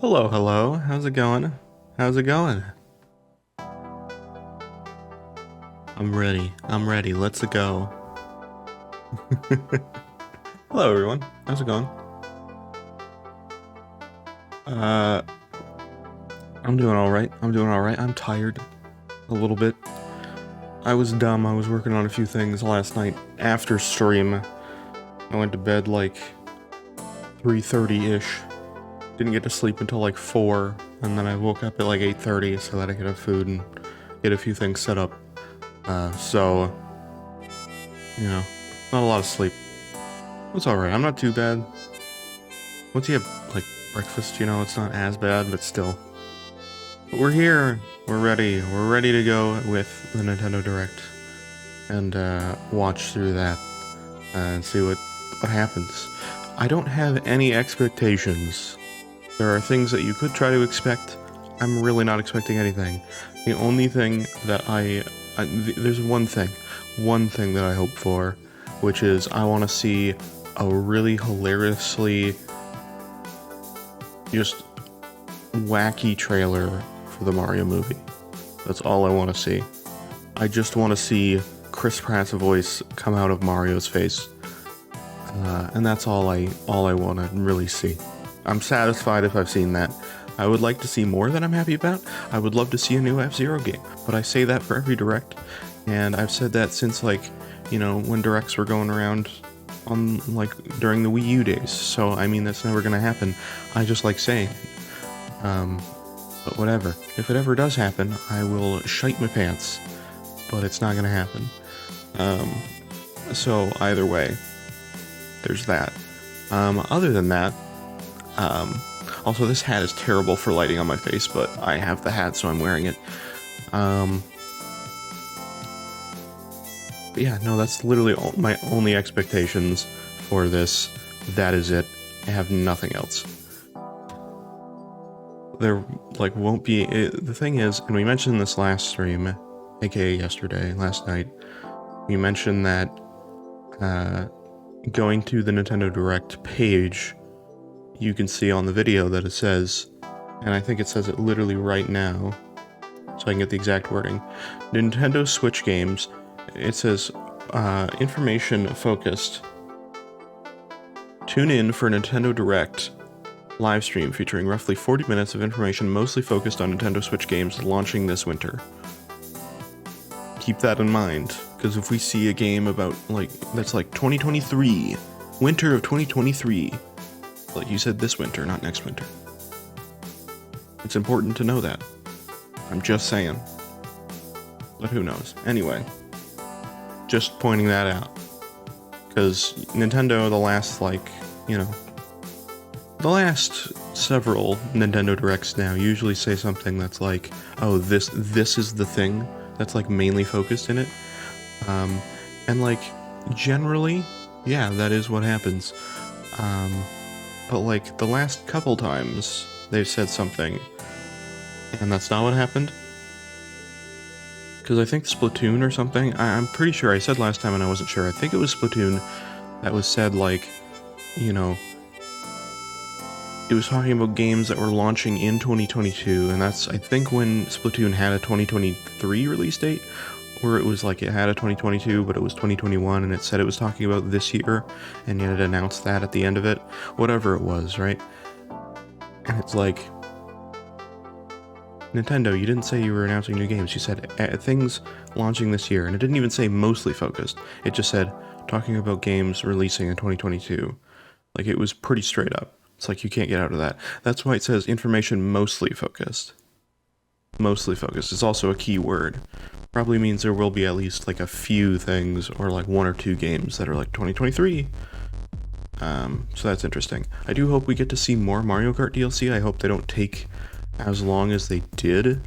Hello, hello. How's it going? How's it going? I'm ready. I'm ready. Let's go. Hello, everyone. How's it going? Uh, I'm doing all right. I'm doing all right. I'm tired a little bit. I was dumb. I was working on a few things last night after stream. I went to bed like 3:30-ish. Didn't get to sleep until like 4, and then I woke up at like 8:30 so that I could have food and get a few things set up. So, you know, not a lot of sleep. It's alright, I'm not too bad. Once you have, like, breakfast, you know, it's not as bad, but still. But we're here, we're ready to go with the Nintendo Direct. And, watch through that, and see what happens. I don't have any expectations. There are things that you could try to expect. I'm really not expecting anything. The only thing that there's one thing that I hope for, which is I want to see a really hilariously just wacky trailer for the Mario movie. That's all I want to see. I just want to see Chris Pratt's voice come out of Mario's face, and that's all I want to really see. I'm satisfied if I've seen that. I would like to see more that I'm happy about. I would love to see a new F-Zero game, but I say that for every Direct, and I've said that since, like, you know, when Directs were going around on, like, during the Wii U days, so, I mean, that's never gonna happen. I just like saying it. But whatever. If it ever does happen, I will shite my pants, but it's not gonna happen. So, either way, there's that. Other than that, also, this hat is terrible for lighting on my face, but I have the hat, so I'm wearing it. But yeah, no, that's literally my only expectations for this. That is it. I have nothing else. There, like, won't be... the thing is, and we mentioned this last stream, aka yesterday, last night, we mentioned that, going to the Nintendo Direct page, you can see on the video that it says, and I think it says it literally right now, so I can get the exact wording, Nintendo Switch games. It says, information focused. Tune in for Nintendo Direct live stream featuring roughly 40 minutes of information mostly focused on Nintendo Switch games launching this winter. Keep that in mind, because if we see a game about, like, that's like 2023, winter of 2023, like you said, this winter, not next winter. It's important to know that. I'm just saying. But who knows? Anyway, just pointing that out. Because Nintendo, the last, like, you know, the last several Nintendo Directs now usually say something that's like, oh, this is the thing that's, like, mainly focused in it. And, like, generally, yeah, that is what happens. But, like, the last couple times they've said something, and that's not what happened. Because I think Splatoon or something, I'm pretty sure I said last time and I wasn't sure. I think it was Splatoon that was said, like, you know, it was talking about games that were launching in 2022, and that's, I think, when Splatoon had a 2023 release date, where it was like it had a 2022, but it was 2021, and it said it was talking about this year, and yet it announced that at the end of it. Whatever it was, right? And it's like, Nintendo, you didn't say you were announcing new games. You said things launching this year, and it didn't even say mostly focused. It just said talking about games releasing in 2022. Like, it was pretty straight up. It's like you can't get out of that. That's why it says information mostly focused. Mostly focused. It's also a key word. Probably means there will be at least, like, a few things, or like 1 or 2 games that are like 2023. So that's interesting. I do hope we get to see more Mario Kart DLC. I hope they don't take as long as they did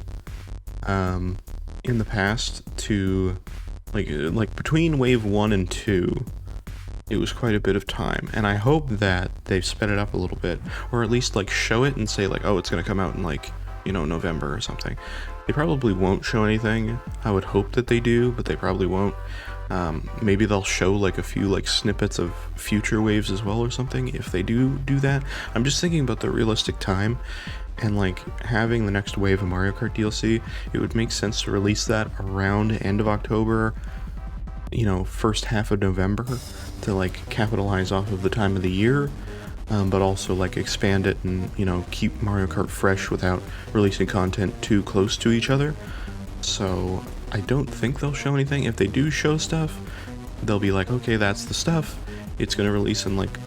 in the past to, like between Wave 1 and 2, it was quite a bit of time, and I hope that they've sped it up a little bit, or at least, like, show it and say, like, oh, it's gonna come out in, like, you know, November or something. They probably won't show anything. I would hope that they do, but they probably won't. Maybe they'll show, like, a few, like, snippets of future waves as well or something, if they do that. I'm just thinking about the realistic time, and like having the next wave of Mario Kart DLC, it would make sense to release that around end of October, first half of November, to like capitalize off of the time of the year, but also like expand it and keep Mario Kart fresh without releasing content too close to each other. So I don't think they'll show anything. If they do show stuff, they'll be like, okay, that's the stuff. It's gonna release in like,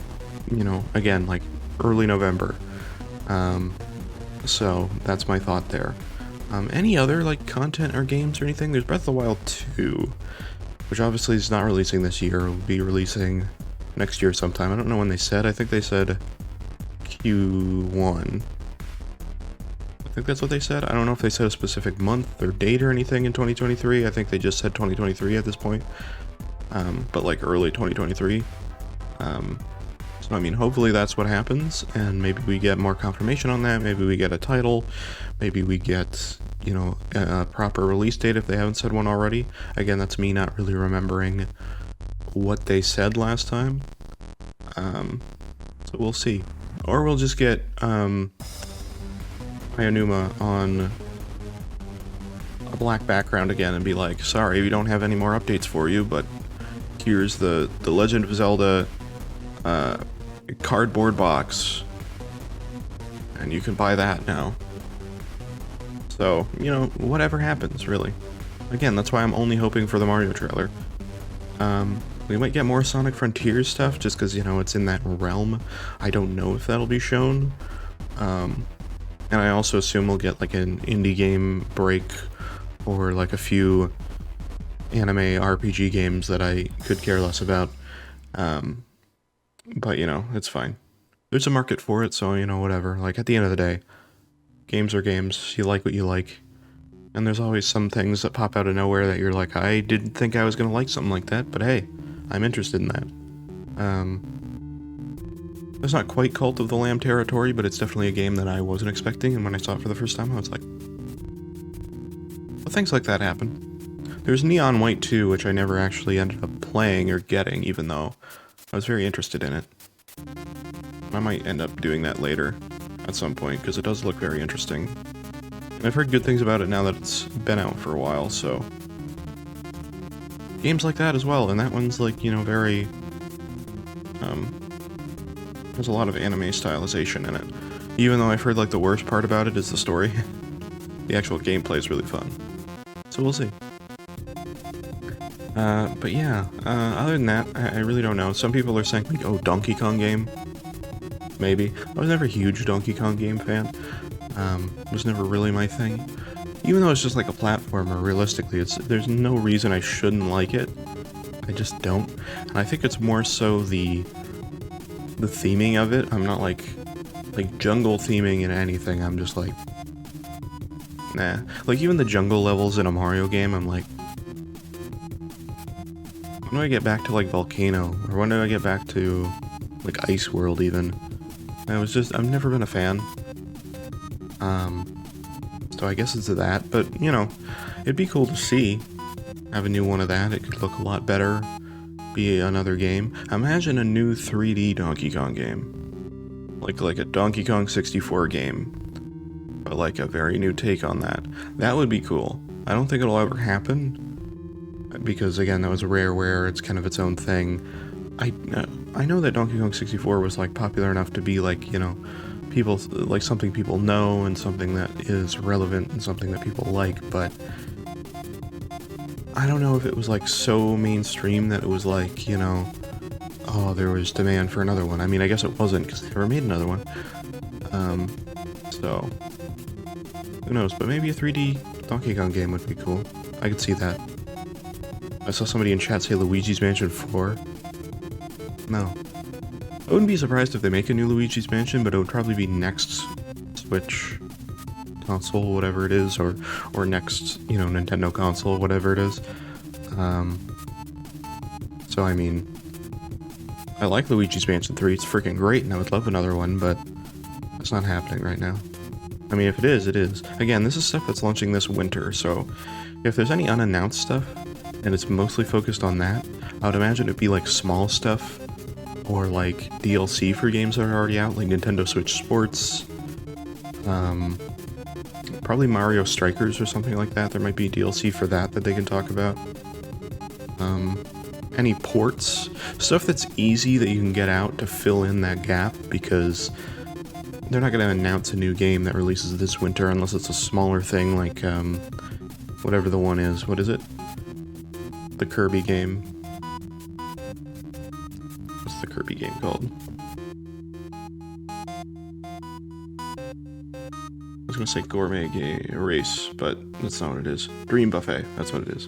again, like early November. So that's my thought there. Any other like content or games or anything? There's Breath of the Wild 2, which obviously is not releasing this year. It'll be releasing next year sometime. I don't know when they said. I think they said Q1. I think that's what they said. I don't know if they said a specific month or date or anything in 2023. I think they just said 2023 at this point. But like early 2023. So I mean, hopefully that's what happens, and maybe we get more confirmation on that. Maybe we get a title. Maybe we get, a proper release date if they haven't said one already. Again, that's me not really remembering what they said last time. So we'll see. Or we'll just get Ionuma on a black background again and be like, sorry, we don't have any more updates for you, but here's the Legend of Zelda cardboard box, and you can buy that now. So, whatever happens, really. Again, that's why I'm only hoping for the Mario trailer. We might get more Sonic Frontiers stuff, just because, it's in that realm. I don't know if that'll be shown. And I also assume we'll get, like, an indie game break, or, like, a few anime RPG games that I could care less about. But, it's fine. There's a market for it, so, whatever. Like, at the end of the day, games are games. You like what you like. And there's always some things that pop out of nowhere that you're like, I didn't think I was going to like something like that, but hey, I'm interested in that. It's not quite Cult of the Lamb territory, but it's definitely a game that I wasn't expecting, and when I saw it for the first time, I was like... Well, things like that happen. There's Neon White 2, which I never actually ended up playing or getting, even though I was very interested in it. I might end up doing that later, at some point, because it does look very interesting. And I've heard good things about it now that it's been out for a while, so... Games like that as well, and that one's like, very... There's a lot of anime stylization in it. Even though I've heard like the worst part about it is the story. The actual gameplay is really fun. So we'll see. But yeah, other than that, I really don't know. Some people are saying, like, oh, Donkey Kong game? Maybe. I was never a huge Donkey Kong game fan. It was never really my thing. Even though it's just like a platformer, realistically, there's no reason I shouldn't like it. I just don't. And I think it's more so the theming of it. I'm not like jungle theming in anything. I'm just like, nah. Like even the jungle levels in a Mario game, I'm like, when do I get back to like Volcano? Or when do I get back to like Ice World even? I've never been a fan. So I guess it's that, but it'd be cool to see. Have a new one of that. It could look a lot better. Be another game. Imagine a new 3D Donkey Kong game. Like a Donkey Kong 64 game. But like a very new take on that. That would be cool. I don't think it'll ever happen. Because again, that was a Rareware, it's kind of its own thing. I know that Donkey Kong 64 was like popular enough to be like, people, like something people know and something that is relevant and something that people like, but I don't know if it was like so mainstream that it was like, oh, there was demand for another one. I mean, I guess it wasn't because they never made another one. So who knows, but maybe a 3D Donkey Kong game would be cool. I could see that. I saw somebody in chat say Luigi's Mansion 4. No. I wouldn't be surprised if they make a new Luigi's Mansion, but it would probably be next Switch console, whatever it is, or next, Nintendo console, whatever it is. So I mean, I like Luigi's Mansion 3, it's freaking great, and I would love another one, but it's not happening right now. I mean, if it is, it is. Again, this is stuff that's launching this winter, so if there's any unannounced stuff, and it's mostly focused on that, I would imagine it'd be like small stuff, or like DLC for games that are already out, like Nintendo Switch Sports, Probably Mario Strikers or something like that. There might be DLC for that they can talk about. Any ports, stuff that's easy that you can get out to fill in that gap, because they're not going to announce a new game that releases this winter unless it's a smaller thing like, whatever the one is. What is it? The Kirby game. What's the Kirby game called? I was going to say Gourmet Game Race, but that's not what it is. Dream Buffet, that's what it is.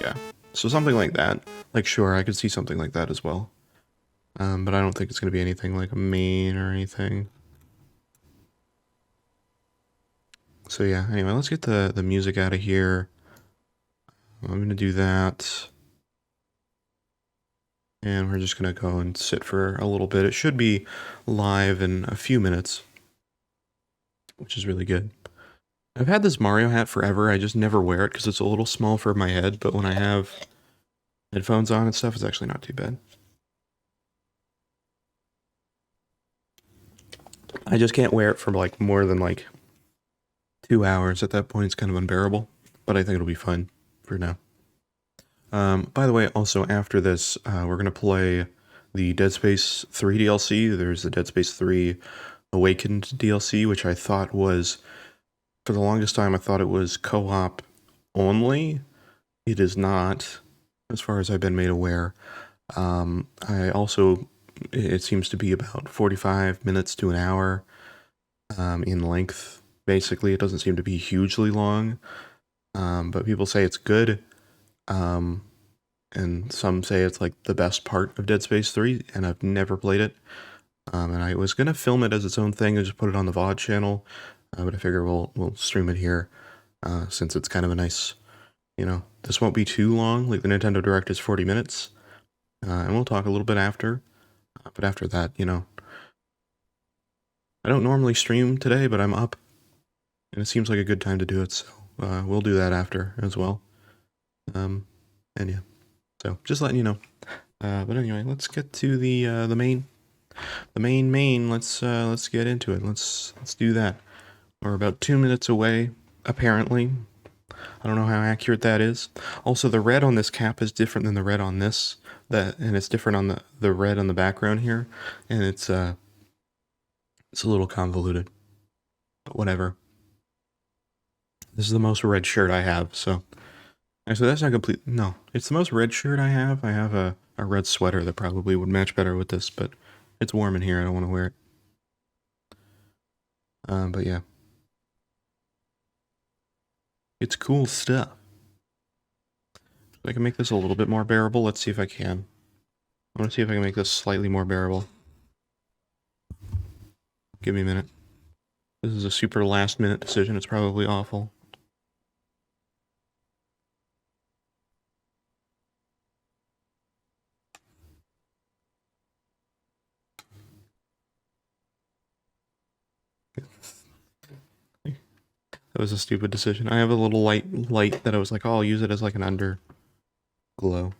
Yeah, so something like that. Like, sure, I could see something like that as well. But I don't think it's going to be anything like a main or anything. So yeah, anyway, let's get the music out of here. I'm going to do that. And we're just going to go and sit for a little bit. It should be live in a few minutes, which is really good. I've had this Mario hat forever. I just never wear it because it's a little small for my head, but when I have headphones on and stuff, it's actually not too bad. I just can't wear it for like more than like 2 hours. At that point, it's kind of unbearable, but I think it'll be fun for now. By the way, also after this, we're going to play the Dead Space 3 DLC. There's the Dead Space 3 Awakened DLC, which I thought was, for the longest time, I thought it was co-op only. It is not, as far as I've been made aware. It seems to be about 45 minutes to an hour in length. Basically, it doesn't seem to be hugely long, but people say it's good. And some say it's like the best part of Dead Space 3, and I've never played it. And I was gonna film it as its own thing and just put it on the VOD channel, but I figure we'll stream it here, since it's kind of a nice, this won't be too long. Like the Nintendo Direct is 40 minutes, and we'll talk a little bit after. But after that, I don't normally stream today, but I'm up, and it seems like a good time to do it, so we'll do that after as well. And yeah, so just letting you know. But anyway, let's get to the main. Let's get into it. Let's do that. We're about 2 minutes away, apparently. I don't know how accurate that is. Also, the red on this cap is different than the red on this. And it's different on the red on the background here, and it's a little convoluted. But whatever. This is the most red shirt I have, so. Actually, that's not complete. No, it's the most red shirt I have. I have a red sweater that probably would match better with this, but it's warm in here. I don't want to wear it. But yeah. It's cool stuff. If I can make this a little bit more bearable, let's see if I can. I want to see if I can make this slightly more bearable. Give me a minute. This is a super last minute decision. It's probably awful. That was a stupid decision. I have a little light that I was like, oh, I'll use it as like an underglow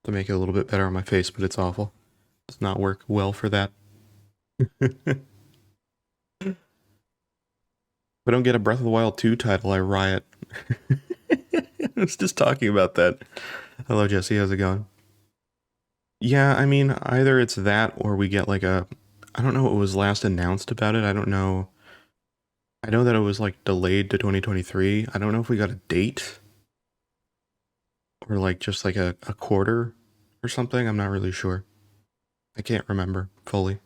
to make it a little bit better on my face, but it's awful. It does not work well for that. If I don't get a Breath of the Wild 2 title, I riot. I was just talking about that. Hello, Jesse. How's it going? Yeah, I mean, either it's that or we get like I don't know what was last announced about it. I don't know. I know that it was like delayed to 2023. I don't know if we got a date or like just like a quarter or something. I'm not really sure. I can't remember fully.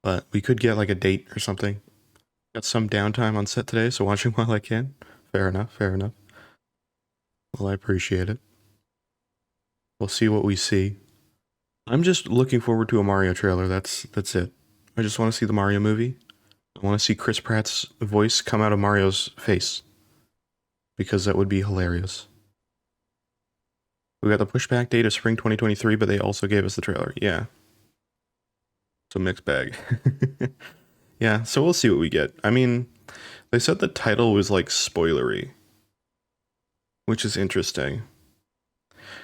But we could get like a date or something. Got some downtime on set today, so watching while I can. Fair enough, fair enough. Well, I appreciate it. We'll see what we see. I'm just looking forward to a Mario trailer. That's it. I just want to see the Mario movie. I want to see Chris Pratt's voice come out of Mario's face, because that would be hilarious. We got the pushback date of spring 2023, but they also gave us the trailer. Yeah. It's a mixed bag. Yeah, so we'll see what we get. I mean, they said the title was like spoilery, which is interesting.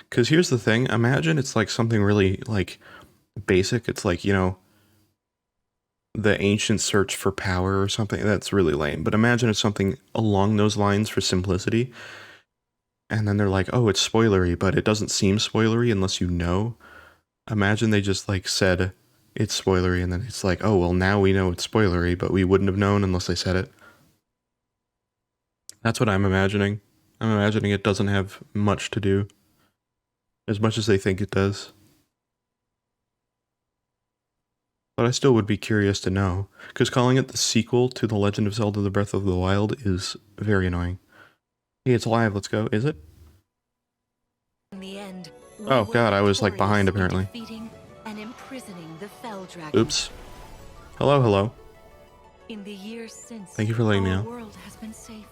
Because here's the thing. Imagine it's like something really like basic. It's like, the ancient search for power or something. That's really lame. But imagine it's something along those lines for simplicity. And then they're like, oh, it's spoilery, but it doesn't seem spoilery unless you know. Imagine they just like said it's spoilery and then it's like, oh, well, now we know it's spoilery, but we wouldn't have known unless they said it. That's what I'm imagining. I'm imagining it doesn't have much to do. As much as they think it does. But I still would be curious to know, because calling it the sequel to The Legend of Zelda: The Breath of the Wild is very annoying. Hey, it's live, let's go. Is it? In the end, oh god, I was like behind apparently. And imprisoning the fell dragon. Oops. Hello, hello. In the years since, thank you for letting me out. Our world has been safe.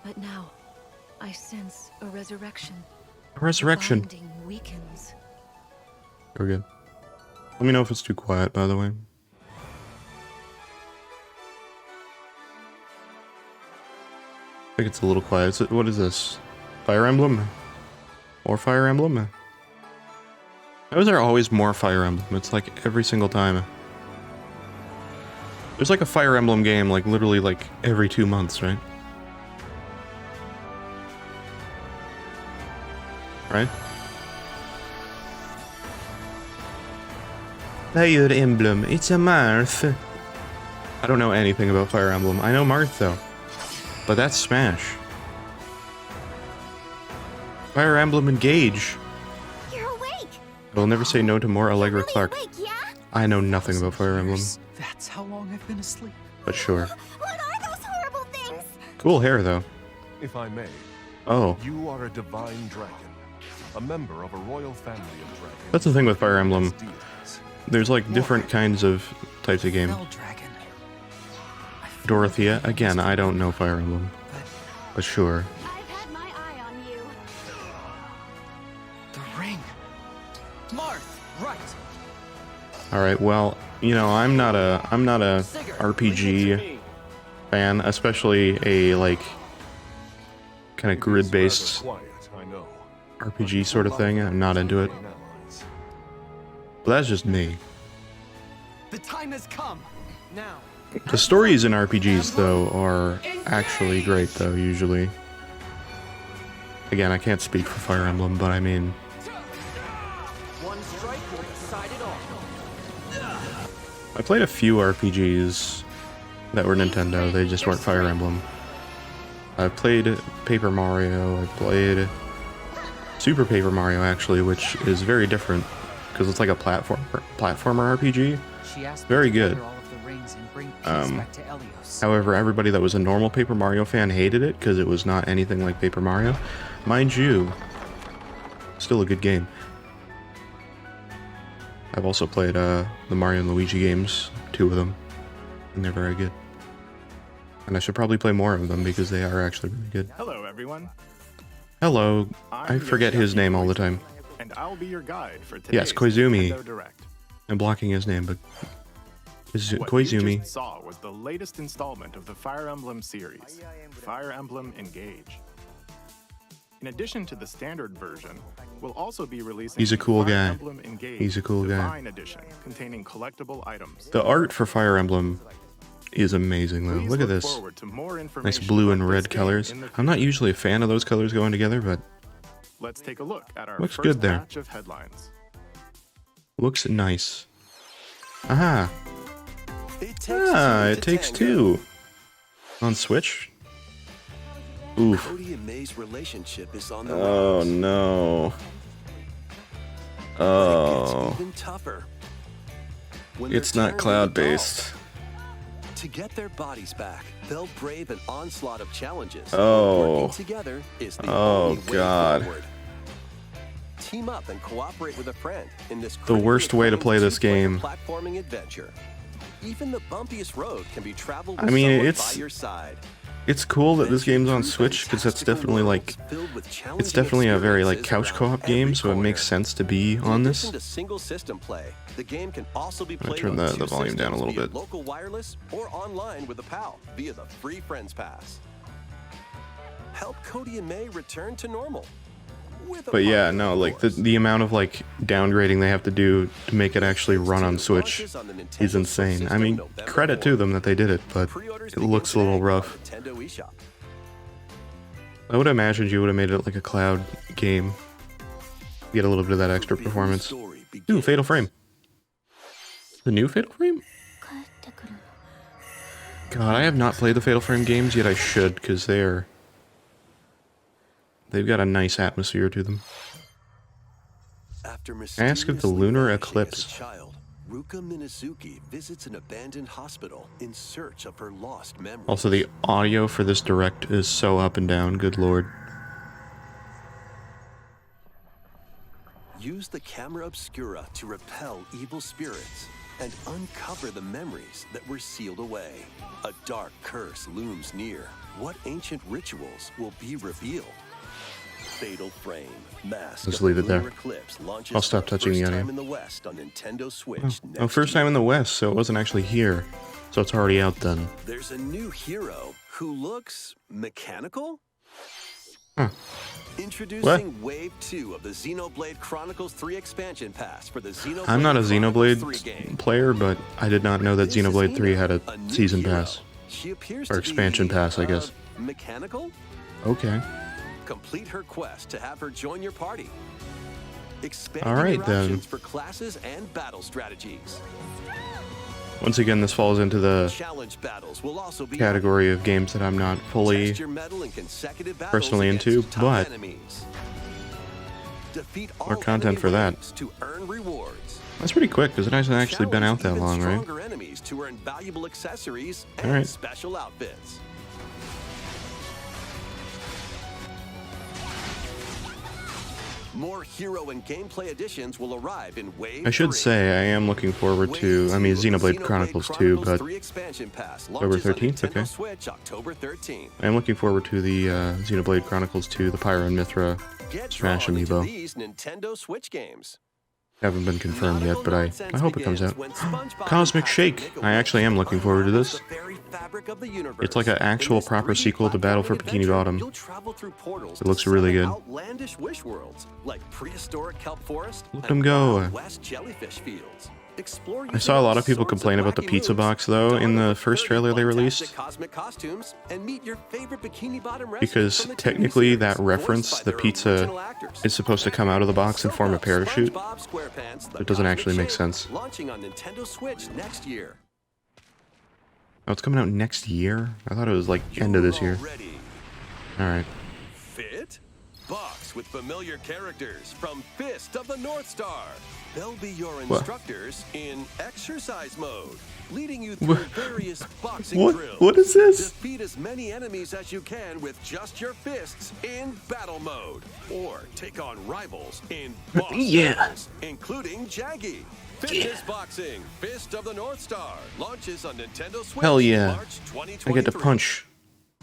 But now, I sense a resurrection. A resurrection. The bonding weakens. We're good. Let me know if it's too quiet, by the way. I think it's a little quiet. What is this? Fire Emblem? More Fire Emblem? How is there always more Fire Emblem? It's like every single time. There's like a Fire Emblem game, like literally like every 2 months, right? Right? Fire Emblem, it's a Marth. I don't know anything about Fire Emblem. I know Marth though. But that's Smash. Fire Emblem Engage. You're awake. I'll never say no to more Allegra Really Clark. awake, yeah? I know nothing about Fire Emblem. That's how long I've been asleep. But sure. What are those horrible things? Cool hair though. If I may, Oh. you are a divine dragon, a member of a royal family of dragons. That's the thing with Fire Emblem. There's like different kinds of types of game. Dorothea, again, I don't know Fire Emblem. But sure. I've had my eye on you. The ring. Marth, right. Alright, well, you know, I'm not a RPG fan, especially a like kind of grid-based RPG sort of thing. I'm not into it. But that's just me. The time has come. Now. The stories in RPGs, though, are actually great, though, usually. Again, I can't speak for Fire Emblem, but I mean... One strike will decide it all. I played a few RPGs that were Nintendo, they just weren't Fire Emblem. I played Paper Mario, I played Super Paper Mario, actually, which is very different, because it's like a platformer RPG. Very good. However, everybody that was a normal Paper Mario fan hated it because it was not anything like Paper Mario. Mind you, still a good game. I've also played the Mario and Luigi games, 2 of them, and they're very good. And I should probably play more of them because they are actually really good. Hello, everyone. Hello. I forget his name all the time. And I'll be your guide for today's Yes, Koizumi. Nintendo Direct. I'm blocking his name, but What Koizumi. you just saw was the latest installment of the Fire Emblem series, Fire Emblem Engage. In addition to the standard version, we'll also be releasing He's a cool Fire guy. Emblem Engage He's a cool guy. Divine Edition, containing collectible items. The art for Fire Emblem is amazing, though. Please Look at this. forward to more Nice information blue about and this red game colors. in the I'm not future. usually a fan of those colors going together, but Let's take a look at our Looks first good there. batch of headlines. looks nice. Aha! It takes two. two. On Switch? Oof. Cody and May's relationship is on the Oh rise. no. It Oh. gets even tougher. When It's they're not turned cloud-based. adults. To get their bodies back, they'll brave an onslaught of challenges. Oh. Working together is the Oh, only way God. forward. Team up and cooperate with a friend in this The worst way to play this game. platforming adventure. Even the bumpiest road can be traveled I with mean, someone it's- by your side. It's cool that this game's on Switch because that's definitely like it's definitely a very like couch co-op game, so it makes sense to be on In this. addition to single system play, the game can also be I'm gonna played turn on the two volume down a systems little via bit. local wireless or online with a pal via the free Friends Pass. Help Cody and May return to normal. But yeah, no, like the amount of like downgrading they have to do to make it actually run on Switch is insane. I mean, credit to them that they did it, but it looks a little rough. I would imagine you would have made it like a cloud game. Get a little bit of that extra performance. Ooh, Fatal Frame. The new Fatal Frame? God, I have not played the Fatal Frame games, yet I should, because they've got a nice atmosphere to them. Ask of the lunar eclipse. Ruka Minazuki visits an abandoned hospital in search of her lost memories. Also, the audio for this direct is so up and down, good lord. Use the camera obscura to repel evil spirits and uncover the memories that were sealed away. A dark curse looms near. What ancient rituals will be revealed? Fatal Frame. Mask. Let's leave it there. I'll stop touching the audio. In the West on Nintendo Switch Oh, first time in the West, so it wasn't actually here. So it's already out then. There's a new hero who looks mechanical? Huh. Introducing Wave 2 of the Xenoblade Chronicles 3 expansion pass for the Xenoblade I'm not a Chronicles 3 Xenoblade game. player, but I did not know that This is Xenoblade 3 had a new season hero. pass. She appears Or to expansion be, pass, I guess. Mechanical? Okay. Complete her quest to have her join your party. Expand All right, your then. options for classes and battle strategies. Once again, this falls into the Challenge battles will also be category of games that I'm not fully Test your mettle in consecutive battles personally against into, top but enemies. Defeat more all content enemy for that. waves to earn rewards. That's pretty quick, because it hasn't actually been out that Challenge long, even right? stronger enemies to earn valuable accessories and All right. special outfits. More hero and gameplay additions will arrive in Wave I should 3. say I am looking forward to, I mean, Xenoblade Chronicles 2, but 3 expansion pass October launches on 13th, Nintendo okay. Switch October 13th. I am looking forward to the Xenoblade Chronicles 2, the Pyro and Mithra Get Smash drawn into Amiibo. these Nintendo Switch games. Haven't been confirmed yet, but I hope it comes out. When SpongeBob Cosmic has to Shake. make a I actually am looking forward to this. the very fabric of the universe. It's like an actual In this proper 3D sequel to Battle for platforming Bikini adventure, Bottom. You'll travel through portals It looks to really seven good. Outlandish wish worlds like prehistoric kelp forest Let and them go. Wild West jellyfish fields. Explore I saw a lot of people swords and complain about the wacky pizza moves, box, though, in don the over first 30 trailer they fantastic released. cosmic costumes and meet your favorite Bikini Bottom wrestlers Because from the TV technically series, that voiced reference, by the their pizza, original actors. is supposed to come out of the box and form a parachute. SpongeBob SquarePants, The It doesn't Cosmic actually make Shake, sense. Launching on Nintendo Switch next year. Oh, it's coming out next year? I thought it was like end of this year. Ready. Alright. Fit? Box with familiar characters from Fist of the North Star. They'll be your What? instructors in exercise mode, leading you through various boxing drills. What is this? Defeat as many enemies as you can with just your fists in battle mode, or take on rivals in boss battles, including Jaggy. Fitness Boxing, Fist of the North Star, launches on Nintendo Switch Hell yeah. March 2023. I get to punch.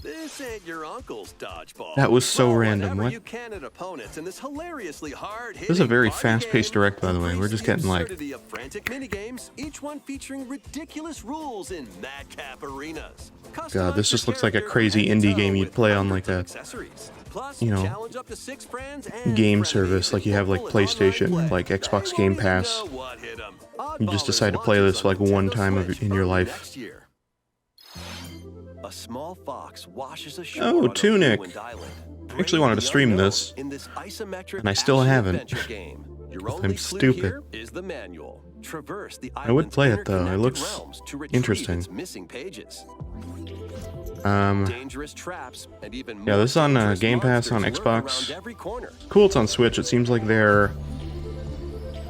This ain't your uncle's dodgeball. That was so Throw random, whatever what? You can at opponents in this hilariously hard This is a very fast-paced direct, by the way. We're just getting, like- of frantic minigames, each one featuring ridiculous rules in madcap arenas. God, this Customize just your looks like a character crazy head to indie toe game you'd with play on, hundreds like, of a, accessories. Plus, you know, challenge up to 6 friends and game frenemies service like you in have like local and online PlayStation, play. like They Xbox won't Game even Pass. know what hit 'em. You just Oddballers decide to play launches this like on one Nintendo time Switch in your early life. next year. A small fox washes ashore Oh, on a Tunic. ruined island. I actually wanted to stream this, In this isometric and I still haven't. action-adventure game. Your 'Cause only I'm clue stupid. here is the manual. Traverse the I would island's play it, though. It interconnected looks realms to retrieve interesting. its missing pages. Um, Dangerous traps and even yeah, more this is on dangerous Game Pass on monsters lurk Xbox. around every corner. Cool, it's on Switch. It seems like their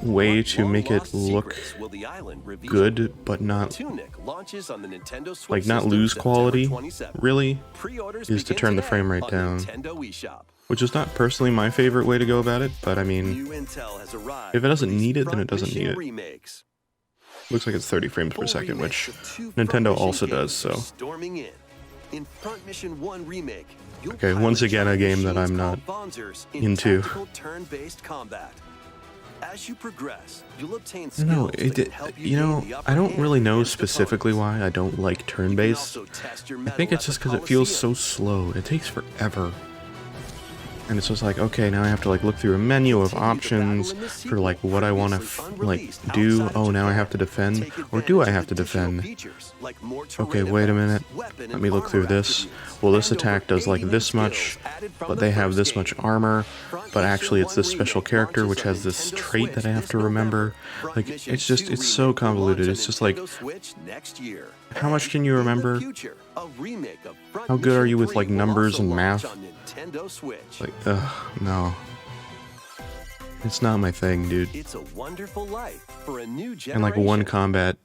way What to make it long-lost look secrets will the island reveal? good, but not Tunic launches on the Nintendo Switch like not system lose September quality. 27th. Really, Pre-orders is to begin turn the today frame rate on down. Nintendo eShop. Which is not personally my favorite way to go about it. But I mean, New intel has arrived if it doesn't for these need it, then Front it doesn't Mission need it. Remakes. Looks like it's 30 frames per Full second, remakes which of two Front Nintendo Mission also games does. So are storming in. In Front Mission 1 Remake, you'll Okay, pilot once again, a giant game that machines I'm not called Bonzers in into. tactical turn-based combat. As you progress, you'll obtain I skills don't know. that can help You know, gain the upper I don't hand really know against specifically opponents. why I don't like You can turn-based. also test your I think mettle it's at just the because it feels Coliseum. so slow. It takes forever. And it's just like, okay, now I have to like look through a menu of options for like what I want to like do. Oh, now I have to defend, or do I have to defend? Okay, wait a minute. Let me look through this. Well, this attack does like this much, but they have this much armor. But actually, it's this special character which has this trait that I have to remember. Like, it's just, it's so convoluted. It's just like, how much can you remember? How good are you with like numbers and math? Like, no. It's not my thing, dude. It's a wonderful life for a new generation. And like one combat,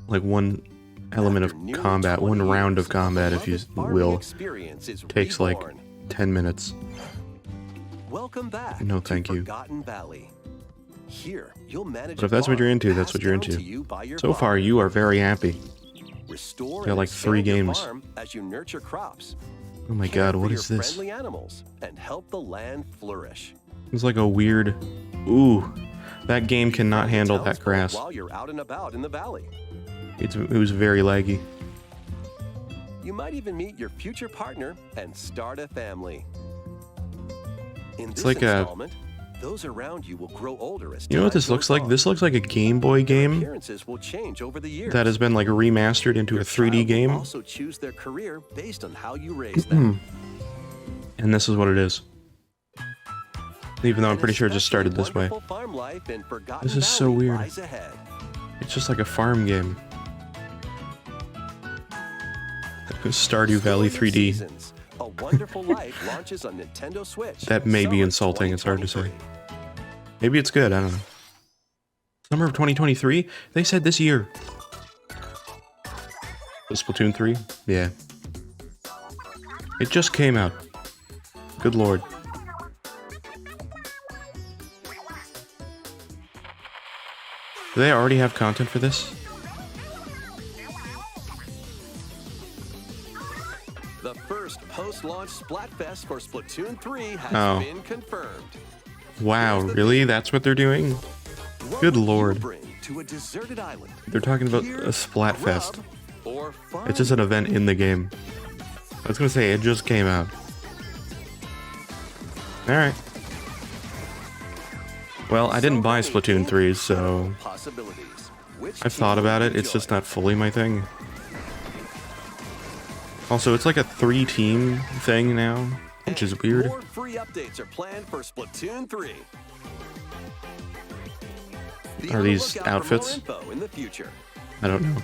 like one element of combat, one round of combat, if you will, takes like 10 minutes. Welcome back. No, thank you. Forgotten Valley. Here, you'll manage But if that's what you're into, that's what you're into. So far, you are very happy. Restore got like 3 games. as you nurture crops. Oh my god, what is this? Friendly animals and help the land flourish. It's like a weird... Ooh, that game cannot handle that grass. While you're out and about in the valley. It was very laggy. You might even meet your future partner and start a family. In It's this like a... installment, those around you will grow older as You know what time this looks goes like? on. This looks like a Game Boy game Appearances will change over the years. that has been like remastered into a 3D Child will game. also choose their career based on how you raise them. And this is what it is. Even though I'm pretty sure it just started this way. Wonderful farm life in Forgotten This is so Valley weird. lies ahead. It's just like a farm game. Stardew Valley 3D. Seasons. A Wonderful Life launches on Nintendo Switch. That may be Summer insulting, it's hard to say. 2023. Maybe it's good, I don't know. Summer of 2023? They said this year. The Splatoon 3? Yeah. It just came out. Good lord. Do they already have content for this? The first post-launch Splatfest for Splatoon 3 has Oh. been confirmed. Wow, really? That's what they're doing? What Good will you lord. bring to a deserted island? They're talking about Gear, a Splatfest. grub, or farm? It's just an event in the game. I was gonna say, it just came out. Alright. Well, I didn't buy Splatoon 3, so Possibilities. Which I've team thought will about you it. It's just join? not fully my thing. Also, it's like a 3-team thing now, which is weird. More free updates are planned for Splatoon 3. Be Are on the these lookout for outfits? more info in the future. I don't know.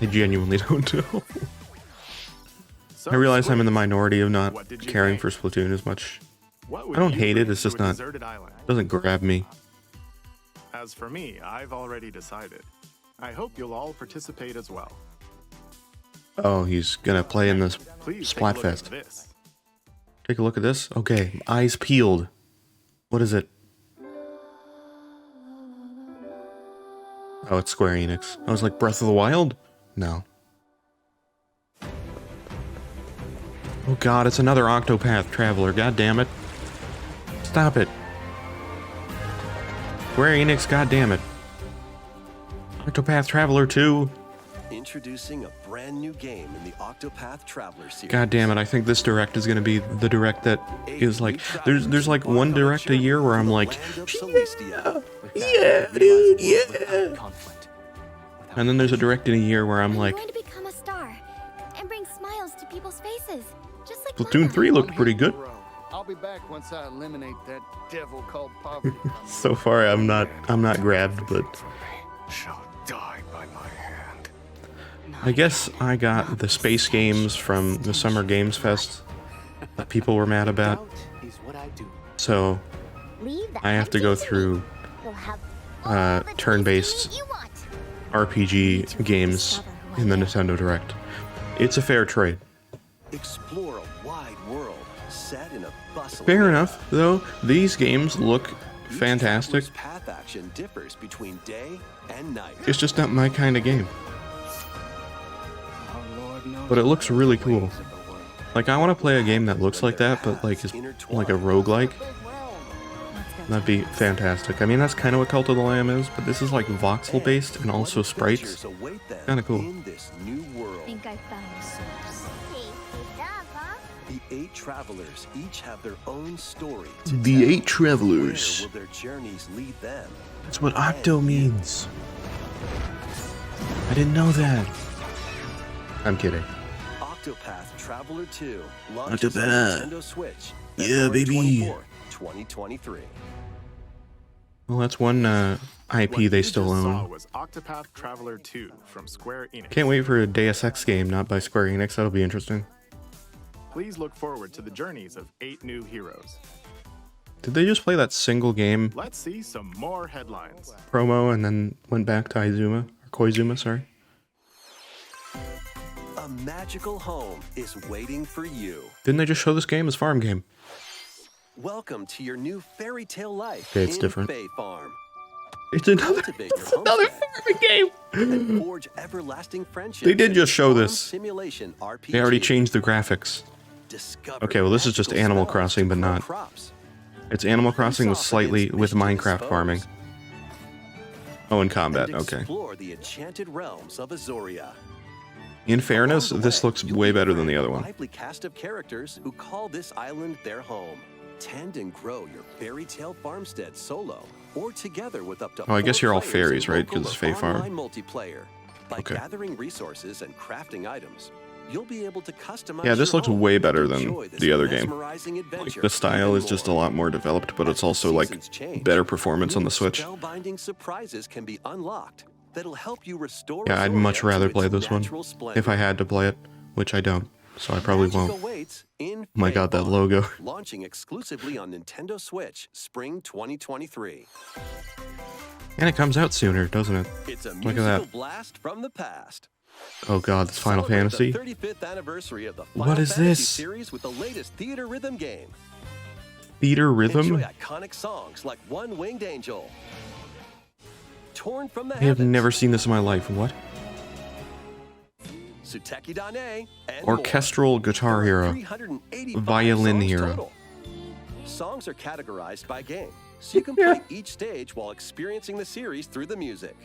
I genuinely don't know. I realize I'm in the minority of not What did you caring think? for Splatoon as much. What would I don't you hate it, bring it's just to a not- deserted island? It doesn't grab me. As for me, I've already decided. I hope you'll all participate as well. Oh, he's gonna play in this Please take a look at Splatfest. this. Take a look at this. Okay, eyes peeled. What is it? Oh, it's Square Enix. I was like, Breath of the Wild? No. Oh god, it's another Octopath Traveler. God damn it. Stop it. Square Enix, god damn it. Octopath Traveler 2. Introducing a brand new game in the Octopath Traveler series. God damn it, I think this direct is gonna be the direct that is like, there's like one direct a year where I'm like, yeah, dude, yeah. Conflict. And then there's a direct in a year where I'm I'm like, going to become a star and bring smiles to people's faces, just like Splatoon Mama. 3 looked pretty good. I'll be back once I eliminate that devil called poverty. So far I'm not grabbed, but Shall die by my hand. I guess I got the space games from the Summer Games Fest that people were mad about. Is what I do. So Leave the I have to go hunting through me. You'll have all the turn-based choices you want. RPG games in the Nintendo Direct. It's a fair trade. Explore a wide world set in a bustling Fair era. enough, though. These games look Each fantastic. traveler's path action differs between day and night. It's just not my kind of game. Our Lord knows But it looks really the cool. ways of the world. Like, I want to play a game that looks like that, but like is like a roguelike. That'd be fantastic. I mean, that's kind of what Cult of the Lamb is, but this is like voxel based and also What sprites. adventures await them Kinda cool. In this new world. I think I found the source. Tasty stuff, huh? The 8 travelers each have their own story. The 8 travelers. Where will their journeys lead them? That's what Octo means. I didn't know that. I'm kidding. Octopath Traveler 2 launches on Octopath. Nintendo Switch. Yeah, February baby. 24th, 2023. Well, that's one IP What they you still just saw own. was Octopath Traveler 2 from Square Enix. Can't wait for a Deus Ex game, not by Square Enix. That'll be interesting. Please look forward to the journeys of 8 new heroes. Did they just play that single game Let's see some more headlines. promo and then went back to Izuma? Or Koizuma, sorry. A magical home is waiting for you. Didn't they just show this game as Farm Game? Welcome to your new fairy tale life Okay, it's in different. Fae Farm. It's another, Cultivate it's your another homestead farming game! and forge everlasting friendships. They did in just show farm this. Simulation RPG. They already changed the graphics. Discover Okay, well, this is just magical Animal spells Crossing, to but grow not. crops. It's Animal Crossing with Face off slightly against with mischievous Minecraft foes farming. Oh, in combat, and okay. explore the enchanted realms of Azoria. In fairness, Along the this way, looks you'll way be better than friendly the other with a one. lively cast of characters who call this island their home. Tend and grow your fairy tale farmstead solo or together with up to Oh, I guess 4 you're all players fairies, in right? local 'Cause it's or Fae Farm. online multiplayer. By Okay. gathering resources and crafting items, you'll be able to customize Yeah, this your looks home way and better than enjoy this the other game. mesmerizing Like, adventure the style even is just a more. lot more developed, but As it's the also like seasons change, better performance on new the Switch. Spellbinding surprises can be unlocked that'll help you restore Yeah, I'd Azoria much to rather its play this one natural if splendor. I had to play it, which I don't, so I probably Magic won't. awaits in Oh my Fae god, that Farm, logo. launching exclusively on Nintendo Switch spring 2023. And it comes out sooner, doesn't it? It's a Look at musical that. blast from the past. Oh god, it's Final Celebrate Fantasy. The 35th anniversary of the What Final is Fantasy this? series with the latest theater rhythm game. Theater Rhythm? Enjoy iconic songs like One Winged Angel, Torn from the I have Heavens, never seen this in my life. What? Suteki Dane, and Orchestral Guitar more. Hero. 385 Violin songs Hero. total. Songs are categorized by game, so you can play each stage while experiencing the series through the music.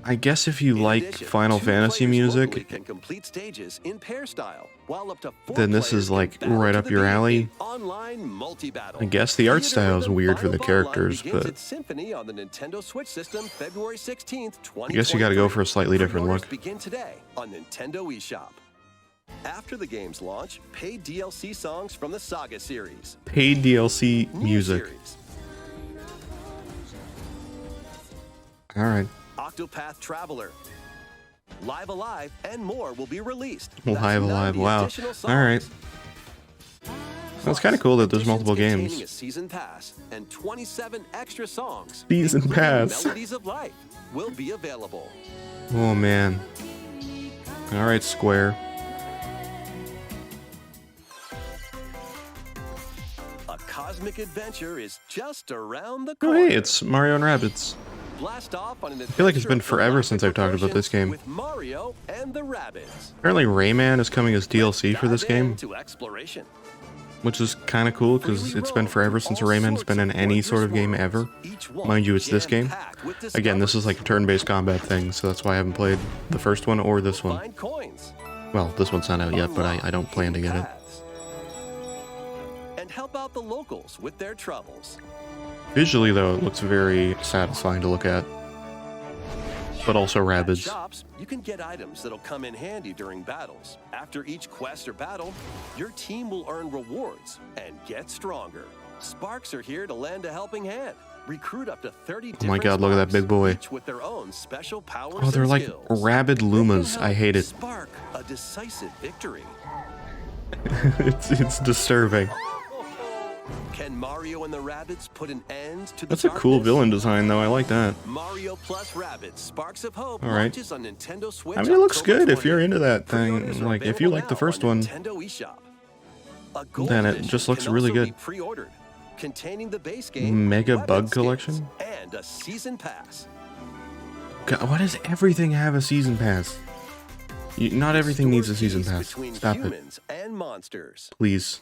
I guess if you In like addition, Final 2 Fantasy players locally music, can complete stages in pair style, while up to 4 then this players is can like battle right to up the your beat alley. in online multi-battle. I guess the art Theater style is Rhythm weird for the Final Boss characters, begins but its symphony on the Nintendo Switch system February 16th, 2023. I guess you gotta go for a slightly different Pre-orders look. begin today on Nintendo eShop. After the game's launch, paid DLC songs from the Saga series. Paid DLC New music. series, Alright. Octopath Traveler, Live Alive, and more will be released. Live That's Alive, 90 wow. additional songs. Alright. That's kinda cool that there's Editions multiple containing games. a season pass and 27 extra songs. Season including pass. Melodies of Life will be available. Oh man. Alright, Square. A cosmic adventure is just around the Oh corner. hey, it's Mario and Rabbids. Blast off on an I feel like it's been adventure of forever since I've talked about this game. with Mario and the Rabbids. Apparently Rayman is coming as DLC for this Dive game, into exploration. which is kinda cool because it's been forever since Rayman's been in any sort of game ever. Mind you, it's this game. Again, this is like a turn-based combat thing, so that's why I haven't played the first one or this one. Find coins. Well, this one's not out yet, but I don't plan to get it. Paths. And help out the locals with their troubles. Visually, though, it looks very satisfying to look at. But also At Rabbids. shops, you can get items that'll come in handy during battles. After each quest or battle, your team will earn rewards and get stronger. Sparks are here to lend a helping hand. Recruit up to 30 Oh my different god, look at that Sparks, big boy. each with their own special powers Oh, they're and like skills. rabid They can Lumas. I help hate it. Spark a decisive victory. it's disturbing. Can Mario and the Rabbids put an end to the That's a cool darkness? villain design, though. I like that. Mario plus Rabbids Sparks of Hope All right. launches on Nintendo Switch. I mean, it looks October good if you're 20th. into that Pre-orders thing. are Like, if you available like the now first on one, Nintendo eShop. A gold then it edition just looks can really also good. be pre-ordered, containing the base game, Mega weapon Bug skins, Collection? and a season pass. God, why does everything have a season pass? Not everything needs a Explore season peace pass. between Stop it, humans and monsters. please.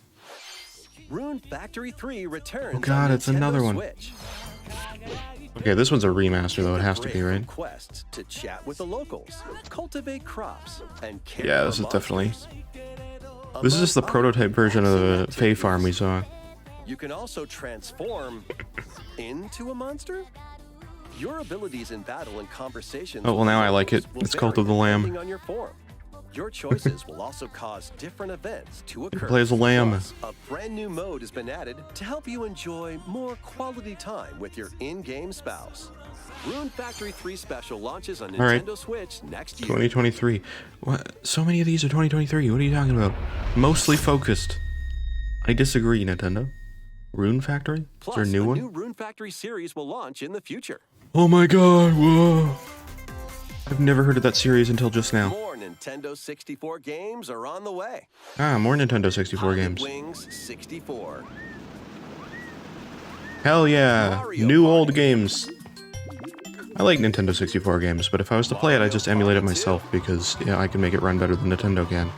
Rune Factory 3 returns. Oh god, on it's Nintendo another one. Switch. Okay, this one's a remaster, though. It has to Break be, from right? Quests to chat with the locals, cultivate crops, and care Yeah, for this is definitely. monsters. This is just the prototype version of the Fae Farm we saw. You can also transform into a monster. Your abilities in battle and conversations. Oh, well, now I like it. It's Cult of the Lamb. depending on your form. Your choices will also cause different events to occur. Play as a lamb. Plus, a brand new mode has been added to help you enjoy more quality time with your in-game spouse. Rune Factory 3 Special launches on All right. Nintendo Switch next year. 2023. What? So many of these are 2023. What are you talking about? Mostly focused. I disagree, Nintendo. Rune Factory? Plus, Is there a new one? new Rune Factory series will launch in the future. Oh my god, whoa. I've never heard of that series until just now. More Nintendo 64 games are on the way. Ah, more Nintendo 64 Pilot games. Wings 64. Hell yeah, Mario new Party. old games. I like Nintendo 64 games, but if I was to play it, I'd just emulate it myself because yeah, I can make it run better than Nintendo can.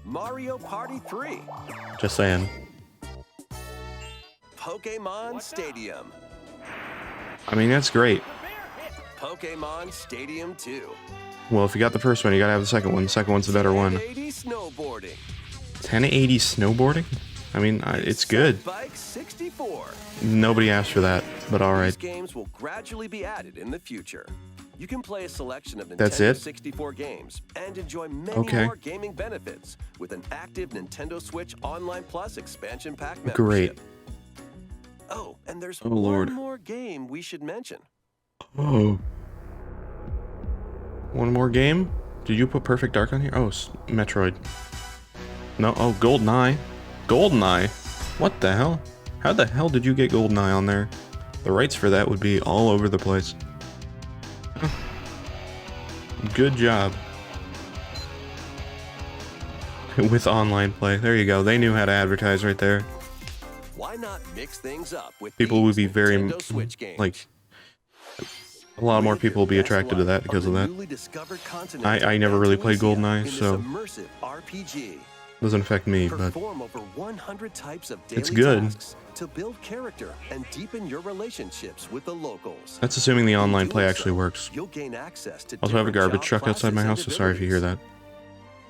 Mario Party 3. Just saying. Pokemon Stadium. I mean, that's great. Pokemon Stadium 2. Well, if you got the first one, you gotta have the second one. The second one's the better one. 1080 snowboarding. 1080 snowboarding? I mean, it's good. Bike 64. Nobody asked for that, but alright. These games will gradually be added in the future. You can play a selection of Nintendo That's it? 64 games and enjoy many Okay. more gaming benefits with an active Nintendo Switch Online Plus expansion pack membership. Great. Oh, and there's Oh, Lord. one more game we should mention. Oh. One more game? Did you put Perfect Dark on here? Oh, Metroid. No, oh, GoldenEye. GoldenEye? What the hell? How the hell did you get GoldenEye on there? The rights for that would be all over the place. Good job. With online play. There you go. They knew how to advertise right there. Why not mix things up with People would these be very, Nintendo Switch games? like, a lot more people will be attracted to that because of that. I never really played GoldenEye, so doesn't affect me, but Perform over 100 types of it's daily good. tasks to build character and deepen your relationships with the locals. That's assuming the online play Doing actually so, works. You'll gain access to Also have a different garbage job truck outside my classes house, so and sorry if you hear that. abilities.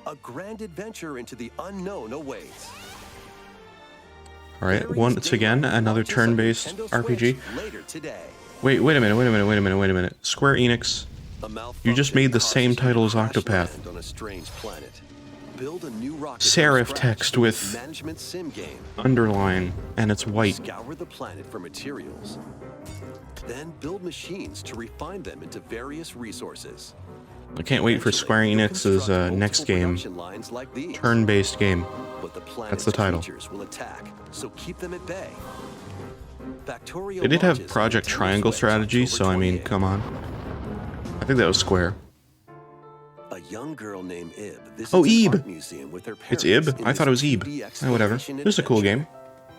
A grand adventure into the unknown awaits. Alright, Various once game again, mode another launches on turn-based Nintendo RPG. Switch later today. Wait a minute. Square Enix, A you just made the same malfunction title as causes you to Octopath. land on a strange planet. Build a new rocket Serif from scratch text with management sim game. underline, and it's white. Scour the planet for materials. Then build machines to refine them into various resources. I can't wait for Square Eventually, you'll Enix's construct next multiple game, production lines like these. turn-based game. But the That's planet's the title. creatures will attack, so keep them at bay. Factorio They did have launches Project on Nintendo Triangle Switch strategy, October so I mean, 28th. come on. I think that was Square. A young girl named Ib visits Oh, an Ib. art museum with her It's parents Ib? in I this thought it was Ib. 2D Whatever. exploration This is a cool adventure. game.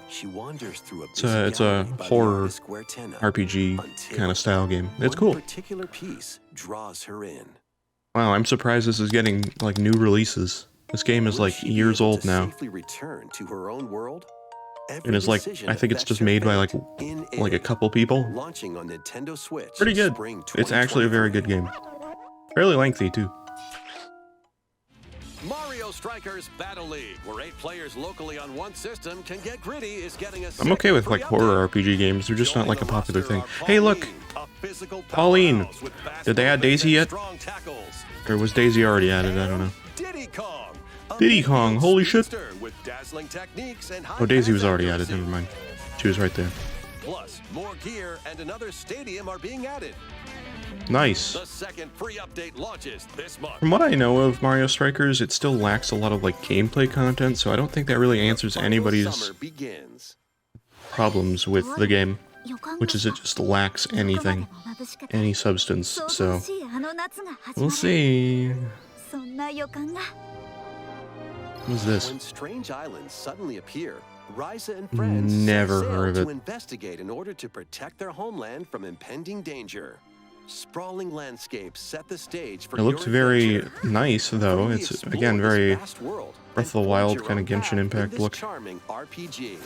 She wanders through a It's busy a gallery by the horror Artist Square Tenna RPG until kind of style game. It's one cool. particular piece draws her in. Wow, I'm surprised this is getting, like, new releases. This game is, Will like, she be years able old to now. safely return to her own world? Every And it's like, decision I think it's affects just her made by, like, fate in like a Ib, couple people. launching on Nintendo Switch. Pretty good. Spring It's actually a very good 2023. game. Fairly lengthy, too. Mario Strikers Battle League, where 8 players locally on one system can get gritty, is getting a I'm okay with, like, horror RPG games. They're just not, like, a popular thing. Hey, look! Pauline! Did they add Daisy yet? Or was Daisy already added? I don't know. Diddy Kong! a Diddy Kong, holy shit. monster with dazzling techniques and Oh, Daisy was high already added. accuracy. Never mind. She was right there. Plus, more gear and another stadium are being added. Nice. The second free update launches this month. From what I know of Mario Strikers, it still lacks a lot of, like, gameplay content, so I don't think that really answers Final anybody's summer begins. problems with the game, which is it just lacks anything, any substance, so we'll see. What's this? When strange islands suddenly appear, Ryza and friends Never set sail heard of to it. investigate in order to protect their homeland from impending danger. Sprawling landscapes set the stage for It looks your very adventure. nice, though. Freely It's, explore again, this very vast world Breath of the and Wild forge kind of your own Genshin path in Impact this look. charming RPG.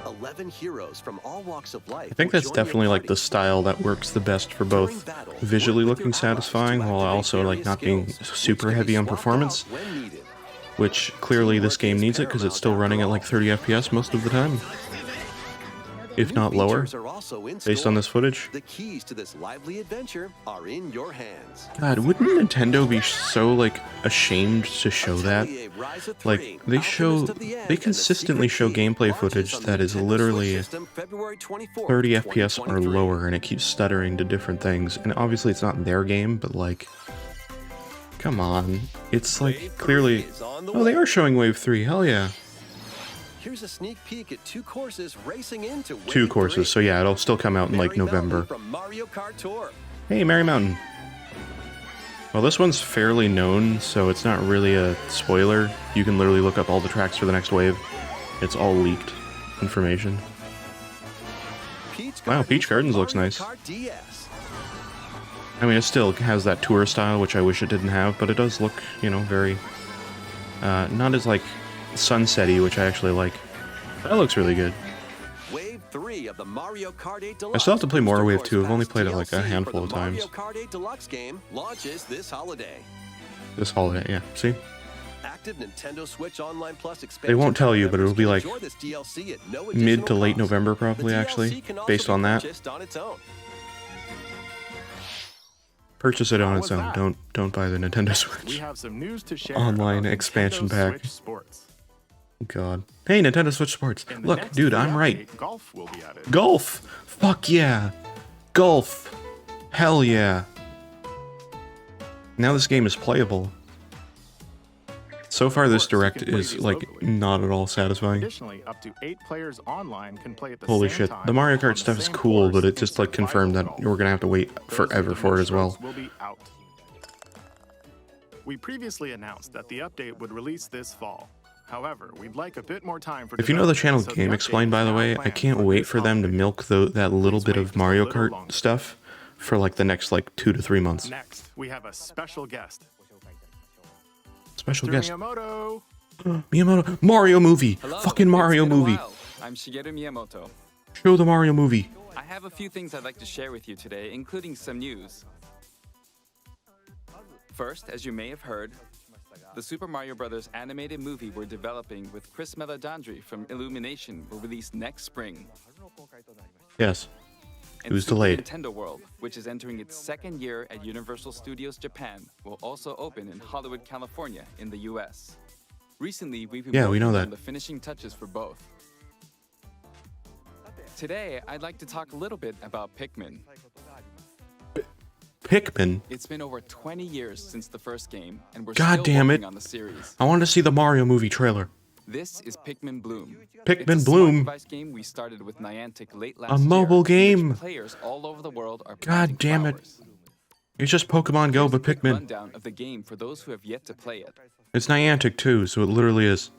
11 heroes from all walks of life. I think will that's join your definitely like the party. style that works the best for During both battle, visually work with looking your allies satisfying to while activate also like various not being skills, which super can be heavy on swapped performance. out when needed. which clearly this game needs it because it's still running at like 30 FPS most of the time, if New not lower, features are also in based store. on this footage. The keys to this lively adventure are in your hands. God, wouldn't Nintendo be so like ashamed to show that? Atelier Rise of Like Three, they Alchemist of the End, they and the consistently Secret show Key gameplay launches footage on the that is Nintendo Switch literally system February 24th, 30 FPS or 2023. lower, and it keeps stuttering to different things. And obviously it's not their game, but like, come on. It's like Wave clearly, 3 is on the oh, they way. are showing Wave 3, hell yeah. Here's a sneak peek at 2 courses racing into Wave 2 courses, 3. so yeah, it'll still come out in like Merry Mountain November. from Mario Kart Tour. Hey, Merry Mountain. Well, this one's fairly known, so it's not really a spoiler. You can literally look up all the tracks for the next wave. It's all leaked information. Wow, Peach Gardens looks Mario nice. Kart DS. I mean, it still has that tour style, which I wish it didn't have, but it does look, you know, very, not as, like, sunsetty, which I actually like. That looks really good. Wave 3 of the Mario Kart 8 Deluxe. I still have to play more Booster Wave Course 2. I've only Pass played it, like, a DLC handful for of the times. Mario Kart 8 Deluxe game launches this holiday. This holiday, yeah. See? Active Nintendo Switch Online Plus expansion. They won't tell you, but members it'll be, can like, enjoy this DLC at no mid additional to late cost. November, probably, The actually, DLC can also based be on that. purchased on its own. Purchase it on How its was own. that? Don't buy the Nintendo We Switch. have some news to share Online about expansion Nintendo pack. Switch Sports. God. Hey, Nintendo Switch Sports. In the Look, next dude, free I'm right. update, Golf will be added. Golf! Fuck yeah! Golf! Hell yeah! Now this game is playable. So far, this Of course, you direct can play is, these like, locally. not at all satisfying. Additionally, up to 8 players online can play at the Holy same shit. time The Mario on Kart the stuff is same cool, but course it just, in like, confirmed that survival we're gonna have to wait golf. Those forever with the for it new as well. strokes will be out. We previously announced that the update would release this fall. However, we'd like a bit more time for If you know the development, channel so the Game update Explained, is by the now way, I planned can't for wait this for them to holiday. milk that little Please bit wait of just a Mario little Kart longer. stuff for, like, the next, like, 2 to 3 months. Next, we have a special guest. Special Mr. guest. Miyamoto. Miyamoto. Mario movie! Hello, Fucking Mario it's been a movie! while. I'm Shigeru Miyamoto. Show the Mario movie. I have a few things I'd like to share with you today, including some news. First, as you may have heard, the Super Mario Bros. Animated movie we're developing with Chris Meledandri from Illumination will release next spring. Yes. And was Super delayed. Nintendo World, which is entering its second year at Universal Studios Japan, will also open in Hollywood, California, in the US. Recently, we've been Yeah, we know working that. on the finishing touches for both. Today, I'd like to talk a little bit about Pikmin. Pikmin. It's been over 20 years since the first game, and we're God still damn working it. on the series. I want to see the Mario movie trailer. This is Pikmin Bloom. Pikmin It's a Bloom. smart device game we started with Niantic late last year, mobile in which game. Players all over the world are God planting damn it. flowers. It's just Pokemon Go, Here's a but quick Pikmin. rundown of the game for those who have yet to play it. It's Niantic too, so it literally is.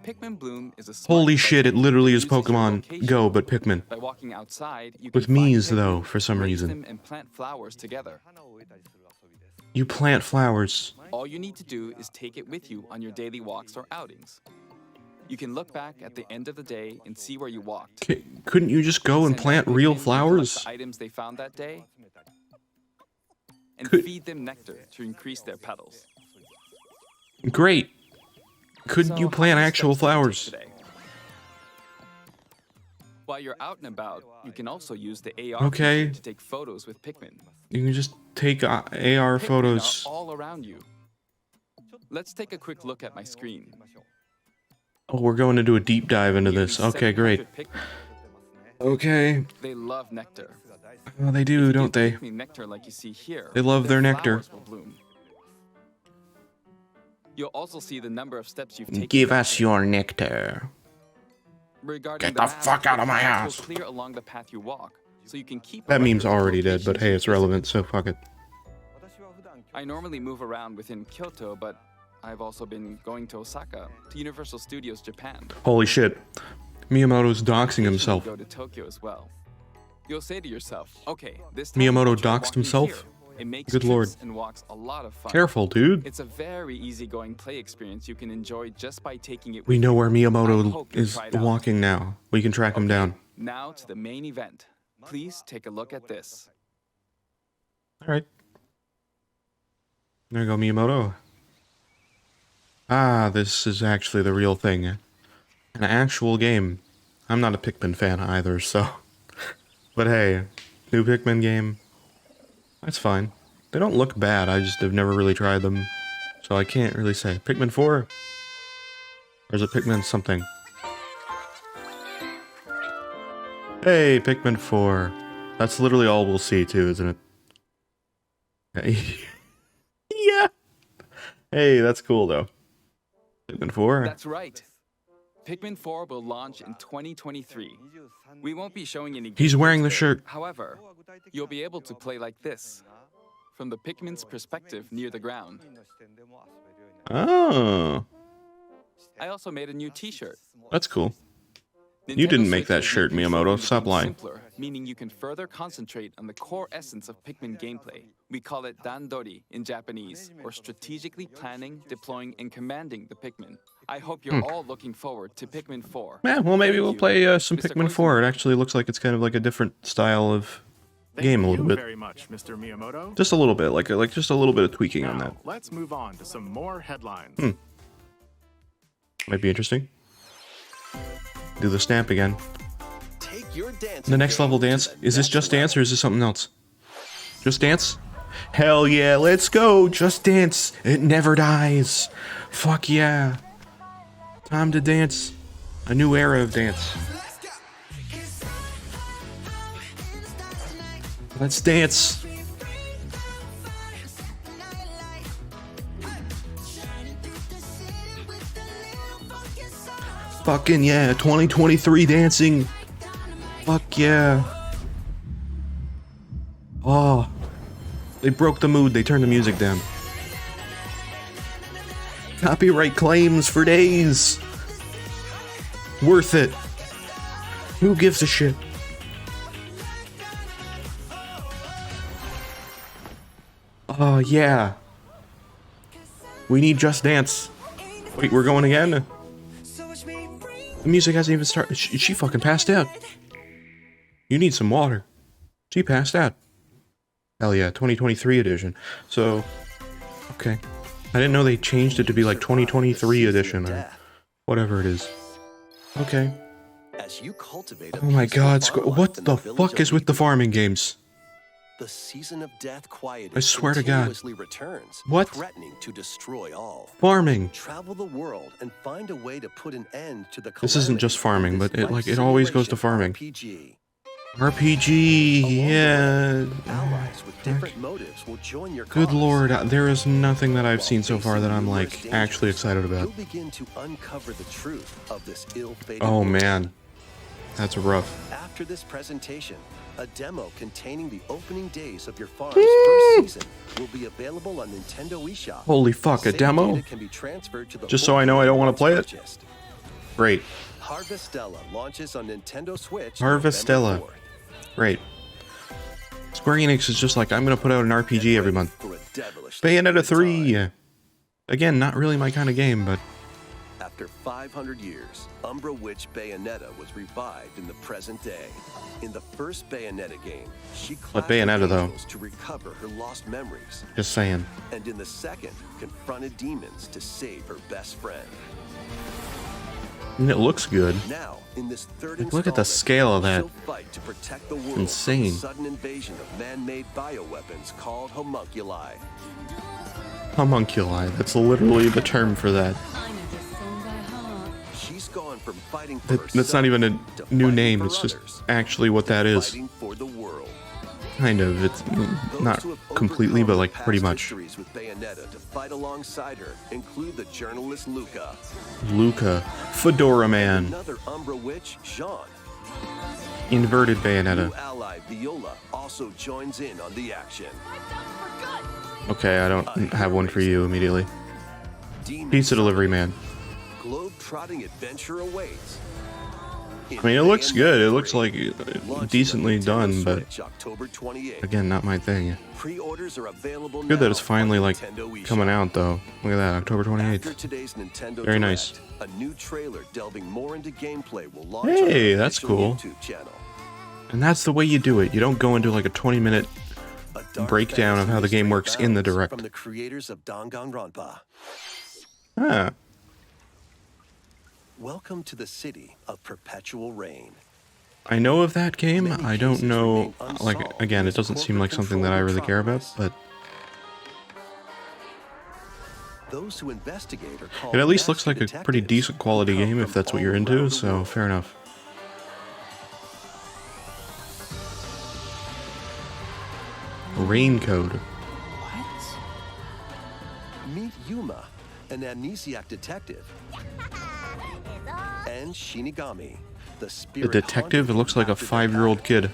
Pikmin Bloom is a smart Holy device shit, it game literally that is uses your Pokemon location. Go, but Pikmin. By walking outside, you With can find Mii's, Pikmin, though, for some raise reason. them, and plant flowers together. You plant flowers. All you need to do is take it with you on your daily walks or outings. You can look back at the end of the day and see where you walked. Couldn't you just go and Send plant Pikmin real to collect flowers? the items they found that day, and Could- feed them nectar to increase their petals. Great. Couldn't So, you how plant many actual steps did you take flowers? today? While you're out and about, you can also use the AR Okay. feature to take photos with Pikmin. You can just take AR Pikmin photos. are all around you. Let's take a quick look at my screen. Oh, we're going to do a deep dive into Nearly this. Okay, great. 700 Pikmin. Okay. They love nectar. Oh, they If do, you don't give they? Pikmin nectar like you see here, They love their nectar. flowers will bloom. You'll also see the number of steps you've taken. Give that us day. your nectar. Regarding Get the map, fuck out of my the paths house. will clear along the path you walk, so you can keep. a That record meme's of already dead, but locations hey, you it's visit. relevant, so fuck it. I normally move around within Kyoto, but I've also been going to Osaka, to Universal Studios Japan. Holy shit. Miyamoto's doxing Occasionally himself. Go to Tokyo as well. You'll say to yourself, okay, this time Miyamoto I'll try doxed walking himself? here. It makes Good trips lord. and walks a lot of fun. Careful, dude. It's a very easygoing play experience you can enjoy just by taking it We with know you. where I Miyamoto hope you'll is try it out. walking now. We can track him down. Now to the main event. Please take a look at this. Alright. There you go, Miyamoto. Ah, this is actually the real thing. An actual game. I'm not a Pikmin fan either, so... But hey, new Pikmin game. That's fine. They don't look bad, I just have never really tried them. So I can't really say. Pikmin 4? Or is it Pikmin something? Hey, Pikmin 4. That's literally all we'll see too, isn't it? Yeah! Hey, that's cool though. Pikmin 4? That's right. Pikmin 4 will launch in 2023. We won't be showing any. He's wearing the gameplay. shirt. However, you'll be able to play like this, from the Pikmin's perspective near the ground. Oh. I also made a new T-shirt. That's cool. You didn't make that shirt, Miyamoto. Stop lying. Simpler, meaning you can further concentrate on the core essence of Pikmin gameplay. We call it dandori in Japanese, or strategically planning, deploying, and commanding the Pikmin. I hope you're all looking forward to Pikmin 4. Yeah, well, maybe we'll play some Mr. Pikmin 4. It actually looks like it's kind of like a different style of game a little bit. Thank you very much, Mr. Miyamoto. Just a little bit, like just a little bit of tweaking on that. Now, let's move on to some more headlines. Might be interesting. Do the stamp again. Take your dancing The next game level to dance. the Is this next Just Dance or level. is this something else? Just Dance? Hell yeah, let's go! Just Dance! It never dies! Fuck yeah! Time to dance. A new era of dance. Let's dance! Fucking yeah, 2023 dancing! Fuck yeah! Oh, they broke the mood, they turned the music down. Copyright claims for days! Worth it! Who gives a shit? Oh yeah! We need Just Dance. Wait, we're going again? The music hasn't even started. She fucking passed out. You need some water. She passed out. Hell yeah, 2023 edition. So, okay. I didn't know they changed it to be like 2023 edition or whatever it is. Okay. As you cultivate a Oh my peaceful god, farm life what in the village fuck of is with the Eden, farming games? The season of death quieted I swear to God. continuously returns, What? threatening to destroy all. Farming. Travel the world and find a way to put an end to the This isn't just farming, calamity but of it this it always goes to life farming. simulation RPG. RPG, Along the yeah. way, allies with different motives will join your Good cause. lord, there is nothing that I've While seen so far that I'm facing like numerous actually dangers, excited about. You'll begin to uncover the truth of this ill-fated Oh world. man, that's rough. After this presentation, a demo containing the opening days of your farm's first season will be available on Nintendo eShop. Holy fuck, a Save demo? data can be transferred to the Just so I know I don't want to play it? purchased. Great, Harvestella launches on Nintendo Switch. Harvestella. November 4th. great. Square Enix is just like, I'm gonna put out an RPG every month. For a devilish Bayonetta good 3. time. Again, not really my kind of game, but After 500 years, Umbra Witch Bayonetta was revived in the present day. In the first Bayonetta game, she But clashed with Bayonetta, though. angels to recover her lost memories. just saying. And in the second, confronted demons to save her best friend. And it looks good. Now, in this third Like, look at the installment, scale of that. she'll fight to protect the world Insane. from a sudden invasion of man-made bioweapons called homunculi. Homunculi, that's literally the term for that. She's gone from fighting for That's herself not even a to new fighting name, for it's just others, actually what that is. fighting for the world. Kind of, it's Those not who have completely, but overcome like past pretty much. histories with Bayonetta to fight alongside her include the journalist Luca, Luca, Fedora Man, another Umbra witch, Jean. inverted New Bayonetta. ally Viola also joins in on the action. Okay, I don't have one for you immediately. Demon Pizza delivery man. globe-trotting adventure awaits. I mean, it looks good. It looks like Launches decently on Nintendo done, but Switch, October 28th. again, not my thing. Pre-orders are available Good that it's now finally on like Nintendo eShop. coming out though. Look at that, October After 28th. today's Nintendo Very Direct, nice. a new trailer delving more into gameplay will launch Hey, on our that's official cool. YouTube channel. And that's the way you do it. You don't go into like a 20-minute A dark breakdown of fantasy how the game mystery works in the abounds direct. From the creators of Danganronpa. Ah, Welcome to the city of perpetual rain. I know of that game. I don't know, like, again, it doesn't seem like something that I really care about, but Those who investigate are called it at least looks master like a pretty detectives decent quality who come game if from that's what all you're into, around the so world. fair enough. Rain Code. Meet Yuma, an amnesiac detective, and Shinigami, the The spirit detective, it looks like a 5-year-old kid.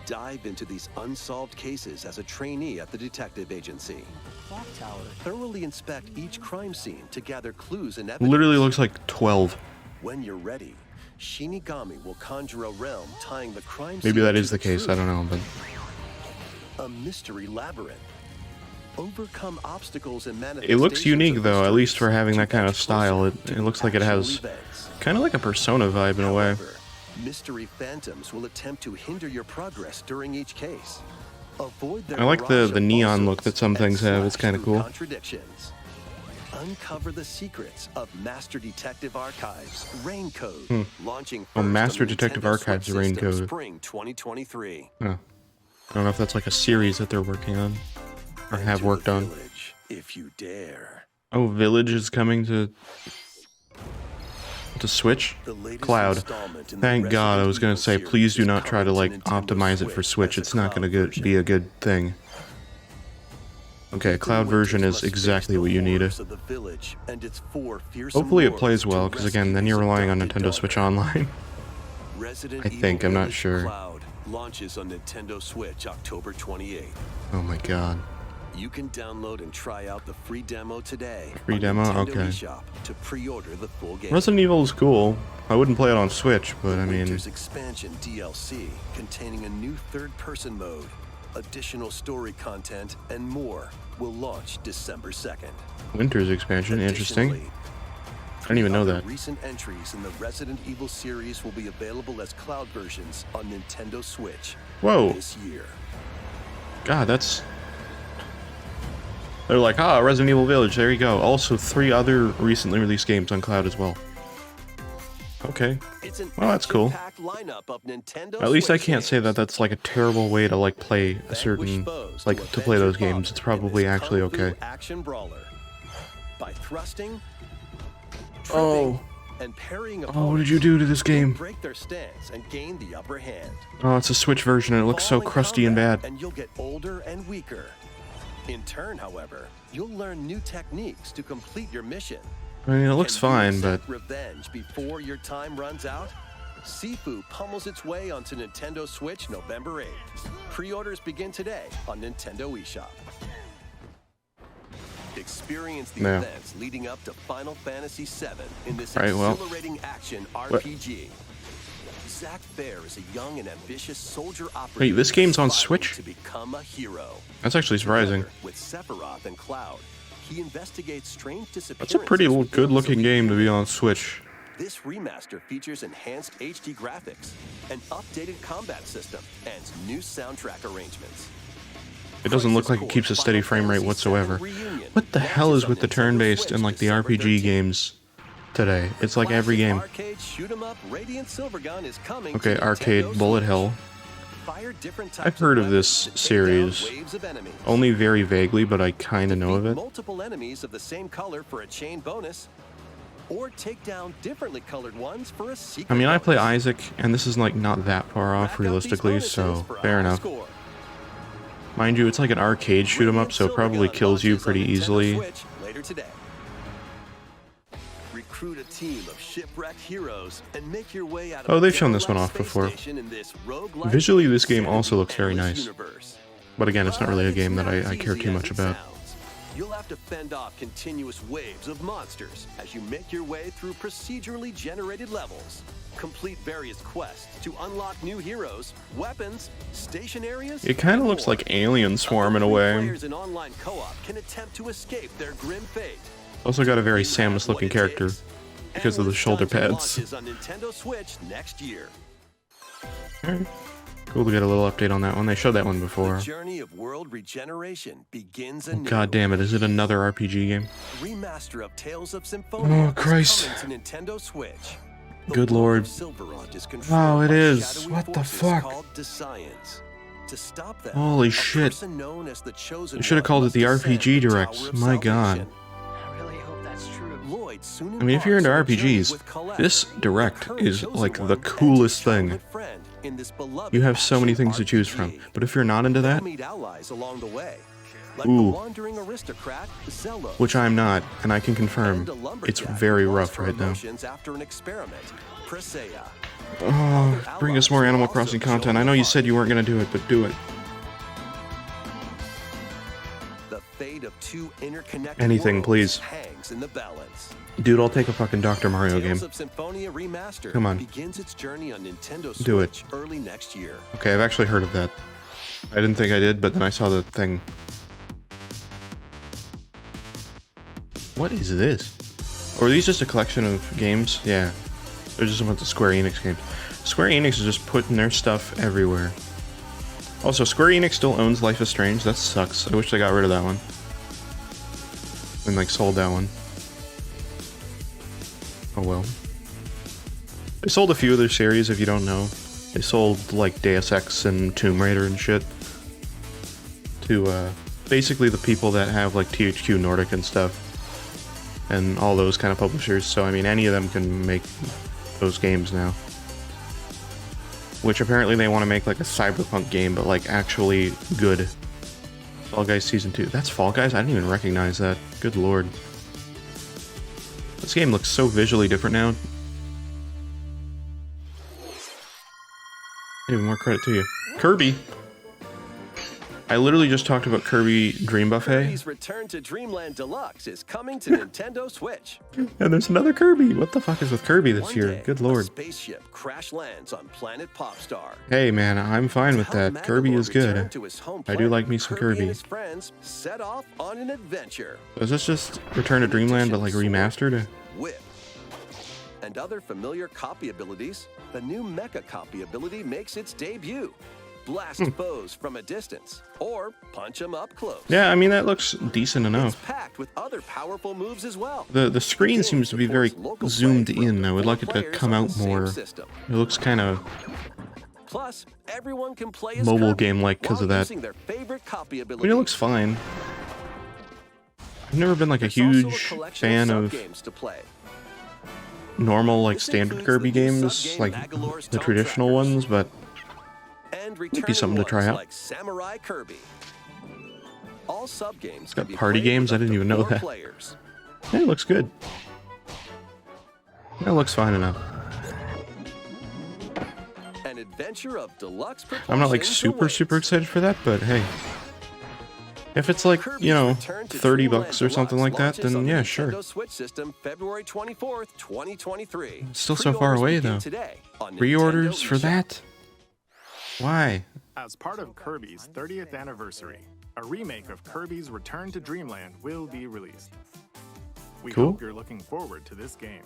Dive into these unsolved cases as a trainee at the detective agency. Thoroughly inspect each crime scene to gather clues and evidence. Literally looks like 12. When you're ready, Shinigami will conjure a realm tying the crime Maybe scene that to is the case, I truth. don't know, but A mystery labyrinth. Overcome obstacles and it manifestations looks unique of though, at least mysteries for having to that kind of edge style. closer It to looks like it actual has events. kind of like a Persona vibe in a way. However, mystery phantoms will attempt to hinder your progress during each case. Avoid their I like barrage the of neon falsehoods look that some and things have. It's slash kind of through cool. Contradictions. Uncover the secrets of Master Detective Archives Rain Code, launching Oh, first Master on the Detective Nintendo Archives Switch Rain system, Code. Spring 2023. Huh. I don't know if that's like a series that they're working on or have Enter worked the on. village, if you dare. Oh, Village is coming to Switch? The latest Cloud. installment in the Thank God, I Resident was gonna Evil say, series please do is not try to coming like Nintendo optimize it for Switch. as a It's not cloud gonna version. be a good thing. Okay, cloud version is exactly what you need. Of the village and its 4 fearsome Hopefully it lords plays to well, because again, rescue then his you're relying on adopted Nintendo Switch daughter. Online. Resident I think, Evil I'm not Village sure. Cloud launches on Nintendo Switch October 28th. Oh my god. You can download and try out the free demo today. Free on demo? Nintendo Okay. eShop to pre-order the full game. Resident Evil is cool. I wouldn't play it on Switch, but I mean, Winter's expansion DLC containing a new third-person mode, additional story content, and more will launch December 2nd. Winter's expansion, interesting. Additionally, I didn't even know other that. Recent entries in the Resident Evil series will be available as cloud versions on Nintendo Switch Whoa. this year. God, that's... They're like, ah, Resident Evil Village, there you go. Also, 3 other recently released games on cloud as well. Okay. It's an Well, that's cool. action-packed lineup of Nintendo At least I Switch can't say that games. that's like a terrible way to like play a certain, Vanquish foes like to play avenge those your games. It's father in probably this actually kung fu okay. Action brawler. By thrusting, Oh. tripping, and parrying Oh, what did you do to this you'll game? break their stance and gain the upper hand. Oh, it's a Switch version and it looks so Fall in crusty and combat, bad. And you'll get older and weaker. In turn, however, you'll learn new techniques to complete your mission. I mean, it looks Can you fine, but accept revenge before your time runs out? Sifu pummels its way onto Nintendo Switch November 8th. Pre-orders begin today on Nintendo eShop. Experience the Yeah. events leading up to Final Fantasy VII in this Right, well. exhilarating action RPG. Zack Fair is a young and ambitious soldier operative. Wait, this game's on aspiring Switch? to become a hero. that's actually surprising. Together with Sephiroth and Cloud, he investigates strange disappearances. That's a pretty within good-looking Zelda game to be universe. on Switch. This remaster features enhanced HD graphics, an updated combat system, and new soundtrack arrangements. It doesn't look like it Crisis keeps a Core steady Final frame rate Fantasy whatsoever. VII Reunion What the hell launches is with on the Nintendo turn-based Switch and like the December RPG 13th. games today? It's like every Classic game. Arcade shoot 'em up Radiant Silvergun is coming Okay, to arcade Nintendo bullet Switch. hell. Fire different I've types heard of weapons this to take down series. waves of enemies. Only very vaguely, but I kind of know of Defeat it. multiple enemies of the same color for a chain bonus, or take down differently colored ones for a secret I mean, I play bonus. Isaac, and this is like not that far Rack off up these realistically, bonuses so for a fair high enough. score. Mind you, it's like an arcade shoot 'em up, so it probably Silvergun kills you launches on pretty Nintendo easily. Switch later today. Recruit a team of shipwrecked heroes and make your way out of Oh, they've the shown this one Devil's off Space before. Station in this roguelike Visually, this game insanity also looks very endless nice. universe. But again, it's not really a game that It's I not care as too easy much as it about. sounds. You'll have to fend off continuous waves of monsters as you make your way through procedurally generated levels. Complete various quests to unlock new heroes, weapons, station areas. It kind of and looks more. like Alien Swarm in a Up to 3 way. Players in online co-op can attempt to escape their grim fate. Also got a very You have Samus looking what it character takes. because of the Endless shoulder Dungeon pads. launches on Nintendo Switch next year. Cool to get a little update on that one. They showed that one before. The journey of world regeneration begins Oh, anew. God damn it, is it another RPG game? Remaster of Tales of Symphonia Oh, Christ. is coming to Nintendo Switch. The Good world lord. of Silverrod is Oh, controlled it by is. shadowy What the forces fuck? called Descience. To stop them, Holy a shit. person known as the Chosen They should have One called it must the descend RPG the Direct. Tower of My God. Salvation. I really hope that's true. Lloyd soon I mean, if you're into embarks on a journey RPGs, with Colette, this Direct her is chosen like one, the and his coolest thing. childhood friend in this beloved You have so many action things to choose from. RPG. But if you're not into that, Meet allies along the way, like Ooh. the wandering aristocrat Zello, which I'm not, and I can and confirm, a lumberjack it's very who rough lost her right now. emotions after an experiment, Presea. Oh, bring us more allies Animal will Crossing also content. show I know you the said you weren't going to do it, but do it. The fate of two interconnected Anything, worlds please. hangs in the balance. Dude, I'll take a fucking Dr. Mario Tales game. of Symphonia Remastered Come on. begins its journey on Nintendo Switch Do it. early next year. Okay, I've actually heard of that. I didn't think I did, but then I saw the thing. What is this? Or are these just a collection of games? Yeah. They're just a bunch of Square Enix games. Square Enix is just putting their stuff everywhere. Also, Square Enix still owns Life is Strange. That sucks. I wish they got rid of that one. And, like, sold that one. Oh well. They sold a few of their series, if you don't know. They sold, like, Deus Ex and Tomb Raider and shit. To, basically the people that have, like, THQ Nordic and stuff. And all those kind of publishers. So, I mean, any of them can make those games now. Which apparently they want to make, like, a Cyberpunk game, but, like, actually good. Fall Guys Season 2. That's Fall Guys? I didn't even recognize that. Good lord. This game looks so visually different now. Even more credit to you. Kirby! I literally just talked about Kirby Dream Buffet. Kirby's Return to Dreamland Deluxe is coming to Nintendo Switch. And there's another Kirby! What the fuck is with Kirby this One year? day, Good a lord. spaceship crash lands on planet Popstar. Hey man, I'm fine with To help that. Kirby Magolor is return good. to his home I do planet, like me some Kirby Kirby. and his friends set off on an adventure. Is this just Return to Dreamland but like remastered? Whip. And other familiar copy abilities, the new Mecha copy ability makes its debut. Blast foes from a distance, or punch them up close. Yeah, I mean that looks decent It's enough. packed with other powerful moves as well. The screen game seems to be very supports local zoomed play for in. I would four like it to players come on out the same more. system. It looks kind of Plus, everyone can play as mobile Kirby game-like because of while that. using their favorite copy I ability. mean, it looks fine. I've never been like a There's also huge collection fan of sub-games to play. normal like This standard includes Kirby the new games, sub-game like Magolor's the Tone traditional Trackers. ones, but And be returning something to try ones out. like Samurai Kirby. All sub-games got can be party played games? with I up didn't to even know 4 that. players. yeah, it looks good. That looks fine enough. An adventure of deluxe I'm not like proportions super awaits. excited for that, but hey. If it's like, Kirby's you know, Return to 30 Dreamland bucks or something like Deluxe that, launches then on the yeah, sure. Nintendo Switch system February 24th, 2023. It's still so far Pre-orders away, begin though. today on Pre-orders Nintendo for eShop. that? Why? As part of Kirby's 30th anniversary, a remake of Kirby's Return to Dreamland will be released. We Cool. hope you're looking forward to this game.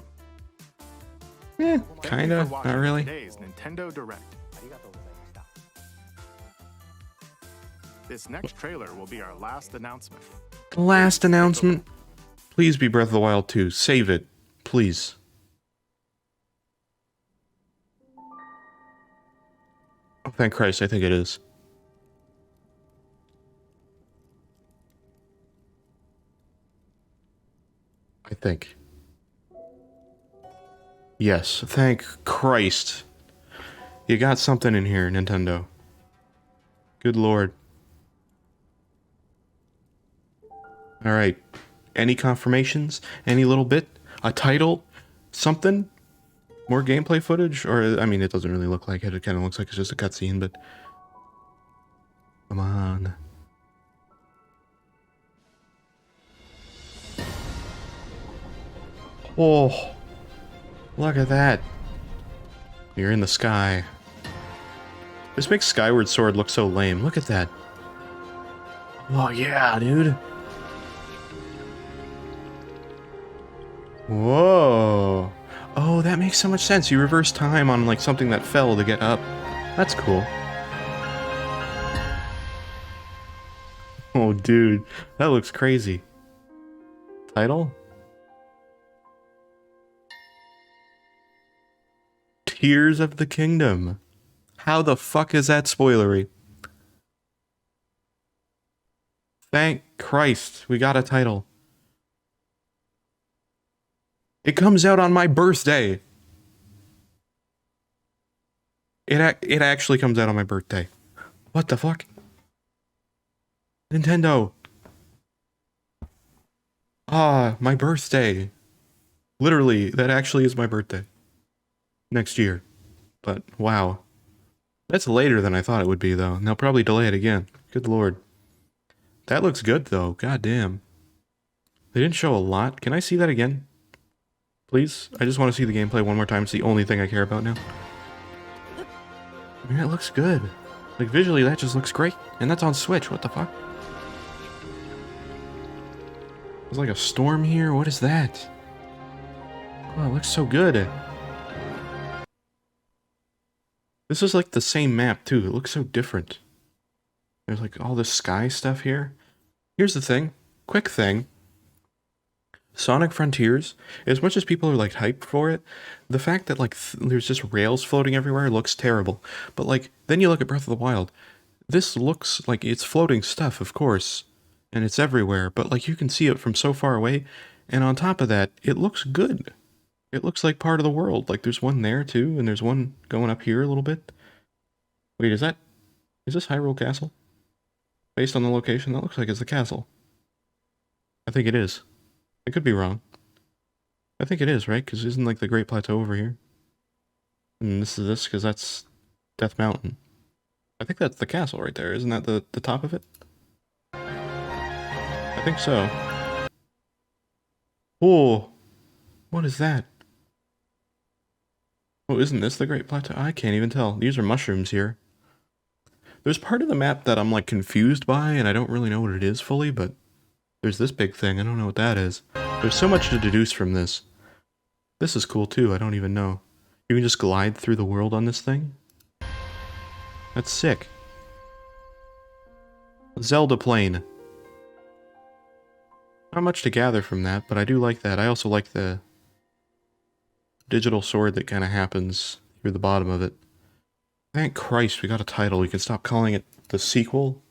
Eh, Thank you for kinda, watching not really. Today's Nintendo Direct. This next trailer will be our last announcement. The last announcement. Please be Breath of the Wild 2. Save it. Please. Oh, thank Christ, I think it is. I think. Yes, thank Christ. You got something in here, Nintendo. Good lord. Alright. Any confirmations? Any little bit? A title? Something? More gameplay footage? Or, I mean, it doesn't really look like it. It kind of looks like it's just a cutscene, but... Come on. Oh. Look at that. You're in the sky. This makes Skyward Sword look so lame. Look at that. Oh, yeah, dude. Whoa. Oh, that makes so much sense. You reverse time on like something that fell to get up. That's cool. Oh, dude, that looks crazy. Title? Tears of the Kingdom. How the fuck is that spoilery? Thank Christ, we got a title. It comes out on my birthday. It actually comes out on my birthday. What the fuck? Nintendo. Ah, my birthday. Literally, that actually is my birthday. Next year. But, wow. That's later than I thought it would be, though. And they'll probably delay it again. Good lord. That looks good, though. God damn. They didn't show a lot. Can I see that again? Please? I just want to see the gameplay one more time. It's the only thing I care about now. I mean, it looks good. Like, visually, that just looks great. And that's on Switch. What the fuck? There's like a storm here. What is that? Oh, it looks so good. This is like the same map, too. It looks so different. There's like all this sky stuff here. Here's the thing. Quick thing. Sonic Frontiers, as much as people are like hyped for it, the fact that like there's just rails floating everywhere looks terrible. But like, then you look at Breath of the Wild. This looks like it's floating stuff, of course. And it's everywhere, but like you can see it from so far away. And on top of that, it looks good. It looks like part of the world. Like there's one there too, and there's one going up here a little bit. Wait, is this Hyrule Castle? Based on the location, that looks like it's the castle. I think it is. I could be wrong. I think it is, right? Because isn't like the Great Plateau over here? And this is this, because that's Death Mountain. I think that's the castle right there. Isn't that the top of it? I think so. Oh, what is that? Oh, isn't this the Great Plateau? I can't even tell. These are mushrooms here. There's part of the map that I'm like confused by, and I don't really know what it is fully, but there's this big thing. I don't know what that is. There's so much to deduce from this. This is cool too. I don't even know. You can just glide through the world on this thing? That's sick. Zelda plane. Not much to gather from that, but I do like that. I also like the digital sword that kind of happens through the bottom of it. Thank Christ we got a title. We can stop calling it the sequel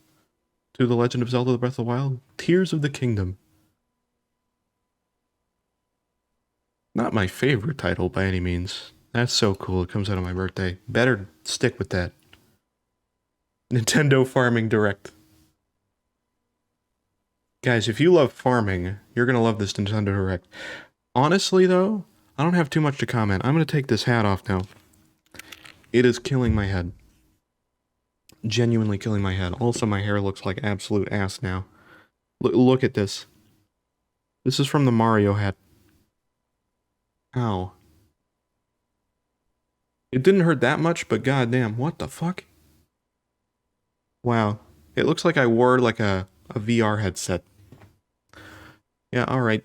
to The Legend of Zelda: The Breath of the Wild. Tears of the Kingdom. Not my favorite title by any means. That's so cool. It comes out on my birthday. Better stick with that. Nintendo Farming Direct. Guys, if you love farming, you're going to love this Nintendo Direct. Honestly, though, I don't have too much to comment. I'm going to take this hat off now. It is killing my head. Genuinely killing my head. Also, my hair looks like absolute ass now. Look at this. This is from the Mario hat. Ow. It didn't hurt that much, but goddamn, what the fuck? Wow. It looks like I wore like a VR headset. Yeah, alright.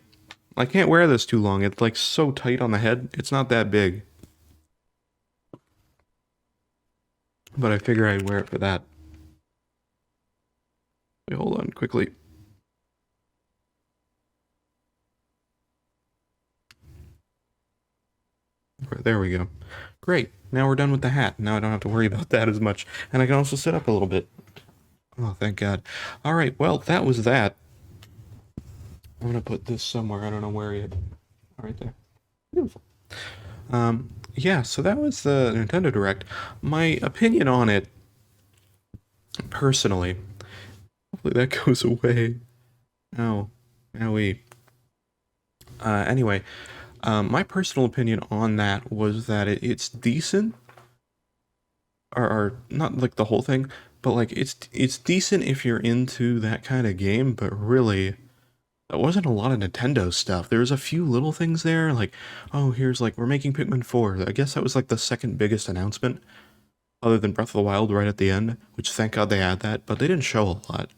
I can't wear this too long. It's like so tight on the head. It's not that big. But I figure I'd wear it for that. Wait, hold on, quickly. There we go. Great. Now we're done with the hat. Now I don't have to worry about that as much. And I can also sit up a little bit. Oh, thank God. Alright, well, that was that. I'm gonna put this somewhere. I don't know where yet. Right there. Beautiful. Yeah, so that was the Nintendo Direct. My opinion on it, personally, hopefully that goes away. Ow. Owie. Anyway, my personal opinion on that was that it's decent. Or not like the whole thing, but like it's decent if you're into that kind of game, but really that wasn't a lot of Nintendo stuff. There was a few little things there, like, oh, here's like, we're making Pikmin 4. I guess that was like the second biggest announcement, other than Breath of the Wild right at the end, which thank God they had that, but they didn't show a lot.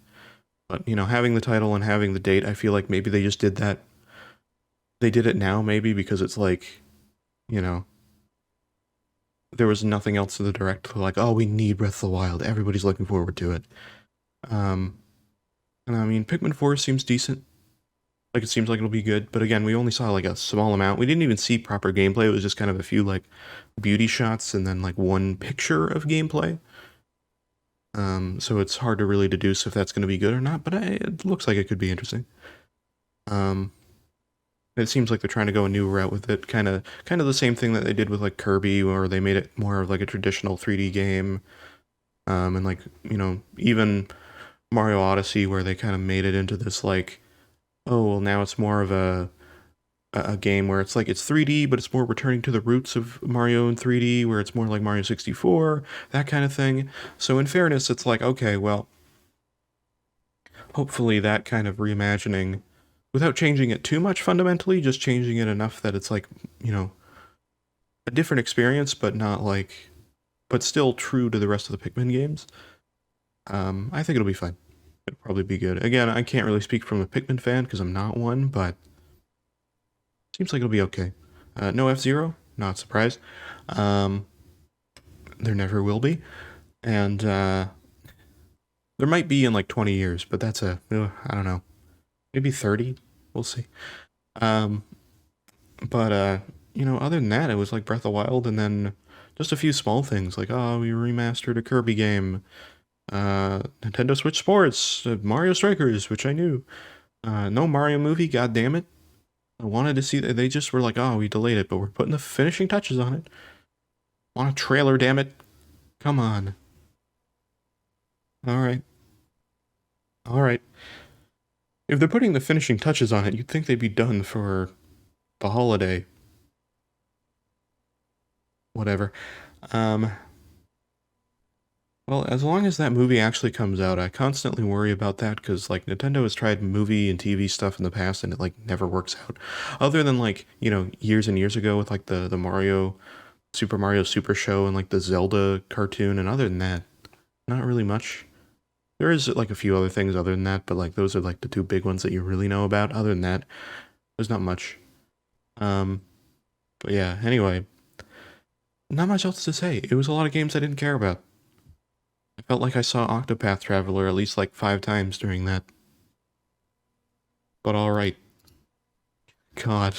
But, you know, having the title and having the date, I feel like maybe they just did that. They did it now, maybe, because it's like, you know, there was nothing else to the Direct. Like, oh, we need Breath of the Wild. Everybody's looking forward to it. And I mean, Pikmin 4 seems decent. Like, it seems like it'll be good, but again, we only saw like a small amount. We didn't even see proper gameplay. It was just kind of a few like beauty shots and then like one picture of gameplay. So it's hard to really deduce if that's going to be good or not, but it looks like it could be interesting. It seems like they're trying to go a new route with it, kind of the same thing that they did with like Kirby, where they made it more of like a traditional 3D game, and like, you know, even Mario Odyssey, where they kind of made it into this like, oh well, now it's more of a game where it's like it's 3D, but it's more returning to the roots of Mario in 3D, where it's more like Mario 64, that kind of thing. So in fairness, it's like, okay, well, hopefully that kind of reimagining, without changing it too much fundamentally, just changing it enough that it's like, you know, a different experience, but not like, but still true to the rest of the Pikmin games. I think it'll be fine. It'll probably be good. Again, I can't really speak from a Pikmin fan because I'm not one, but seems like it'll be okay. No F-Zero, not surprised. There never will be. And there might be in like 20 years, but that's I don't know. Maybe 30. We'll see. You know, other than that, it was like Breath of the Wild, and then just a few small things like, oh, we remastered a Kirby game. Nintendo Switch Sports, Mario Strikers, which I knew. No Mario movie, god damn it. I wanted to see that. They just were like, oh, we delayed it, but we're putting the finishing touches on it. Want a trailer, damn it. Come on. Alright. Alright. If they're putting the finishing touches on it, you'd think they'd be done for the holiday. Whatever. Well, as long as that movie actually comes out, I constantly worry about that, because, like, Nintendo has tried movie and TV stuff in the past, and it, like, never works out. Other than, like, you know, years and years ago with, like, the Super Mario Super Show and, like, the Zelda cartoon, and other than that, not really much. There is, like, a few other things other than that, but, like, those are, like, the two big ones that you really know about. Other than that, there's not much. But yeah, anyway. Not much else to say. It was a lot of games I didn't care about. I felt like I saw Octopath Traveler at least like 5 times during that. But alright. God.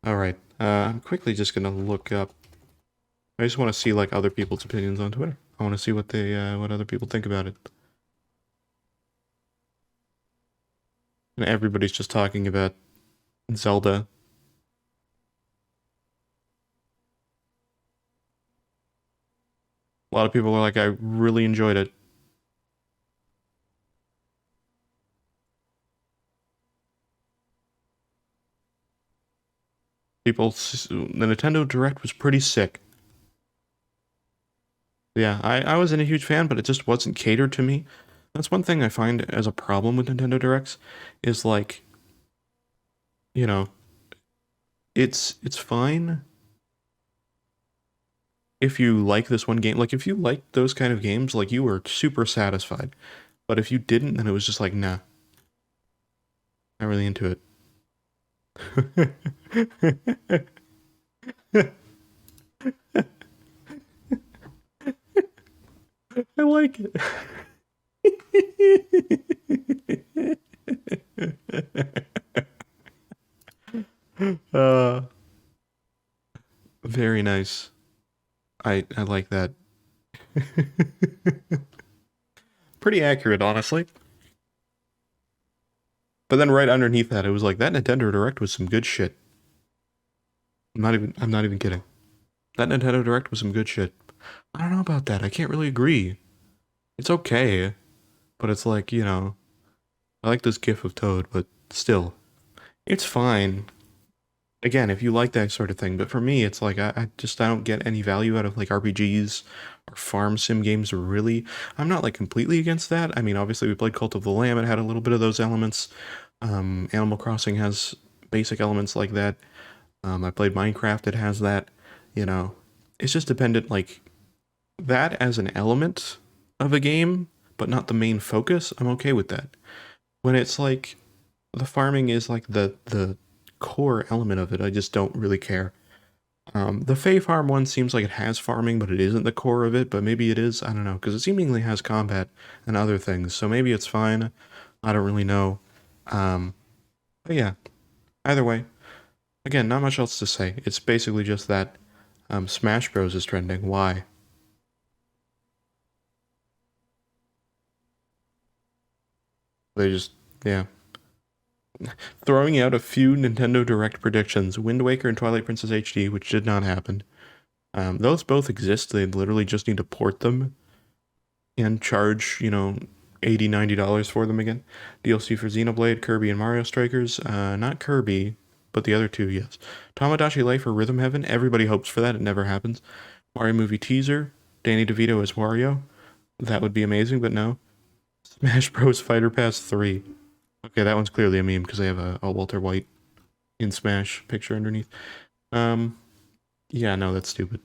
Alright. I'm quickly just gonna look up. I just want to see like other people's opinions on Twitter. I want to see what what other people think about it. And everybody's just talking about Zelda. A lot of people are like, I really enjoyed it. The Nintendo Direct was pretty sick. Yeah, I wasn't a huge fan, but it just wasn't catered to me. That's one thing I find as a problem with Nintendo Directs, is like, you know, it's fine if you like this one game. Like, if you like those kind of games, like, you were super satisfied. But if you didn't, then it was just like, nah. Not really into it. I like it. Very nice. I like that. Pretty accurate, honestly. But then right underneath that, it was like, that Nintendo Direct was some good shit. I'm not even kidding. That Nintendo Direct was some good shit. I don't know about that. I can't really agree. It's okay. But it's like, you know, I like this gif of Toad, but still. It's fine. Again, if you like that sort of thing. But for me, it's like, I don't get any value out of like RPGs or farm sim games, really. I'm not like completely against that. I mean, obviously we played Cult of the Lamb. It had a little bit of those elements. Animal Crossing has basic elements like that. I played Minecraft. It has that, you know. It's just dependent, like, that as an element of a game, but not the main focus. I'm okay with that. When it's like, the farming is like the core element of it, I just don't really care. The Fae Farm one seems like it has farming, but it isn't the core of it, but maybe it is, I don't know, because it seemingly has combat and other things, so maybe it's fine. I don't really know. But yeah, either way, again, not much else to say. It's basically just that Smash Bros. Is trending. Why? They just, yeah. Throwing out a few Nintendo Direct predictions. Wind Waker and Twilight Princess HD, which did not happen. Those both exist. They literally just need to port them and charge, you know, $80, $90 for them again. DLC for Xenoblade, Kirby, and Mario Strikers. Not Kirby, but the other two, yes. Tamagotchi Life or Rhythm Heaven. Everybody hopes for that. It never happens. Mario movie teaser. Danny DeVito as Wario. That would be amazing, but no. Smash Bros. Fighter Pass 3. Okay, that one's clearly a meme because they have a Walter White in Smash picture underneath. Yeah, no, that's stupid.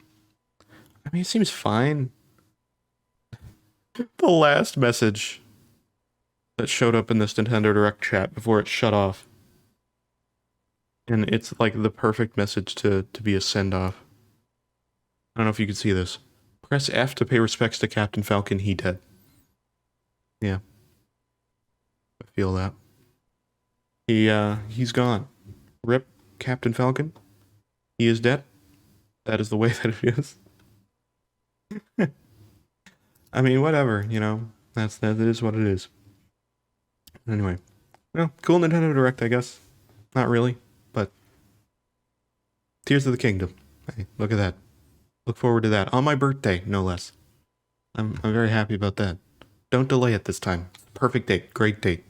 I mean, it seems fine. The last message that showed up in this Nintendo Direct chat before it shut off. And it's like the perfect message to be a send-off. I don't know if you can see this. Press F to pay respects to Captain Falcon, he dead. Yeah. I feel that. He's gone. Rip Captain Falcon. He is dead. That is the way that it is. I mean, whatever, you know. That is what it is. Anyway. Well, cool Nintendo Direct, I guess. Not really, but Tears of the Kingdom. Hey, look at that. Look forward to that. On my birthday, no less. I'm very happy about that. Don't delay it this time. Perfect date. Great date.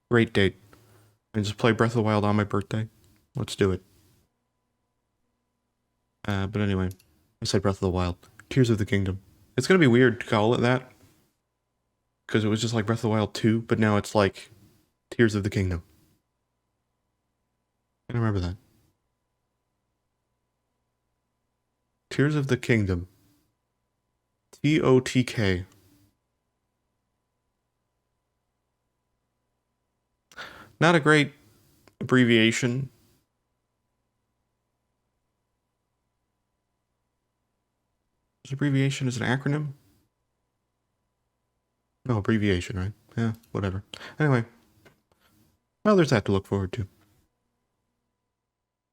Great date. And just play Breath of the Wild on my birthday. Let's do it. But anyway, I said Breath of the Wild. Tears of the Kingdom. It's gonna be weird to call it that. Because it was just like Breath of the Wild 2, but now it's like Tears of the Kingdom. I remember that. Tears of the Kingdom. TOTK. Not a great abbreviation. Is abbreviation is an acronym? No, abbreviation, right? Yeah, whatever. Anyway. Well, there's that to look forward to.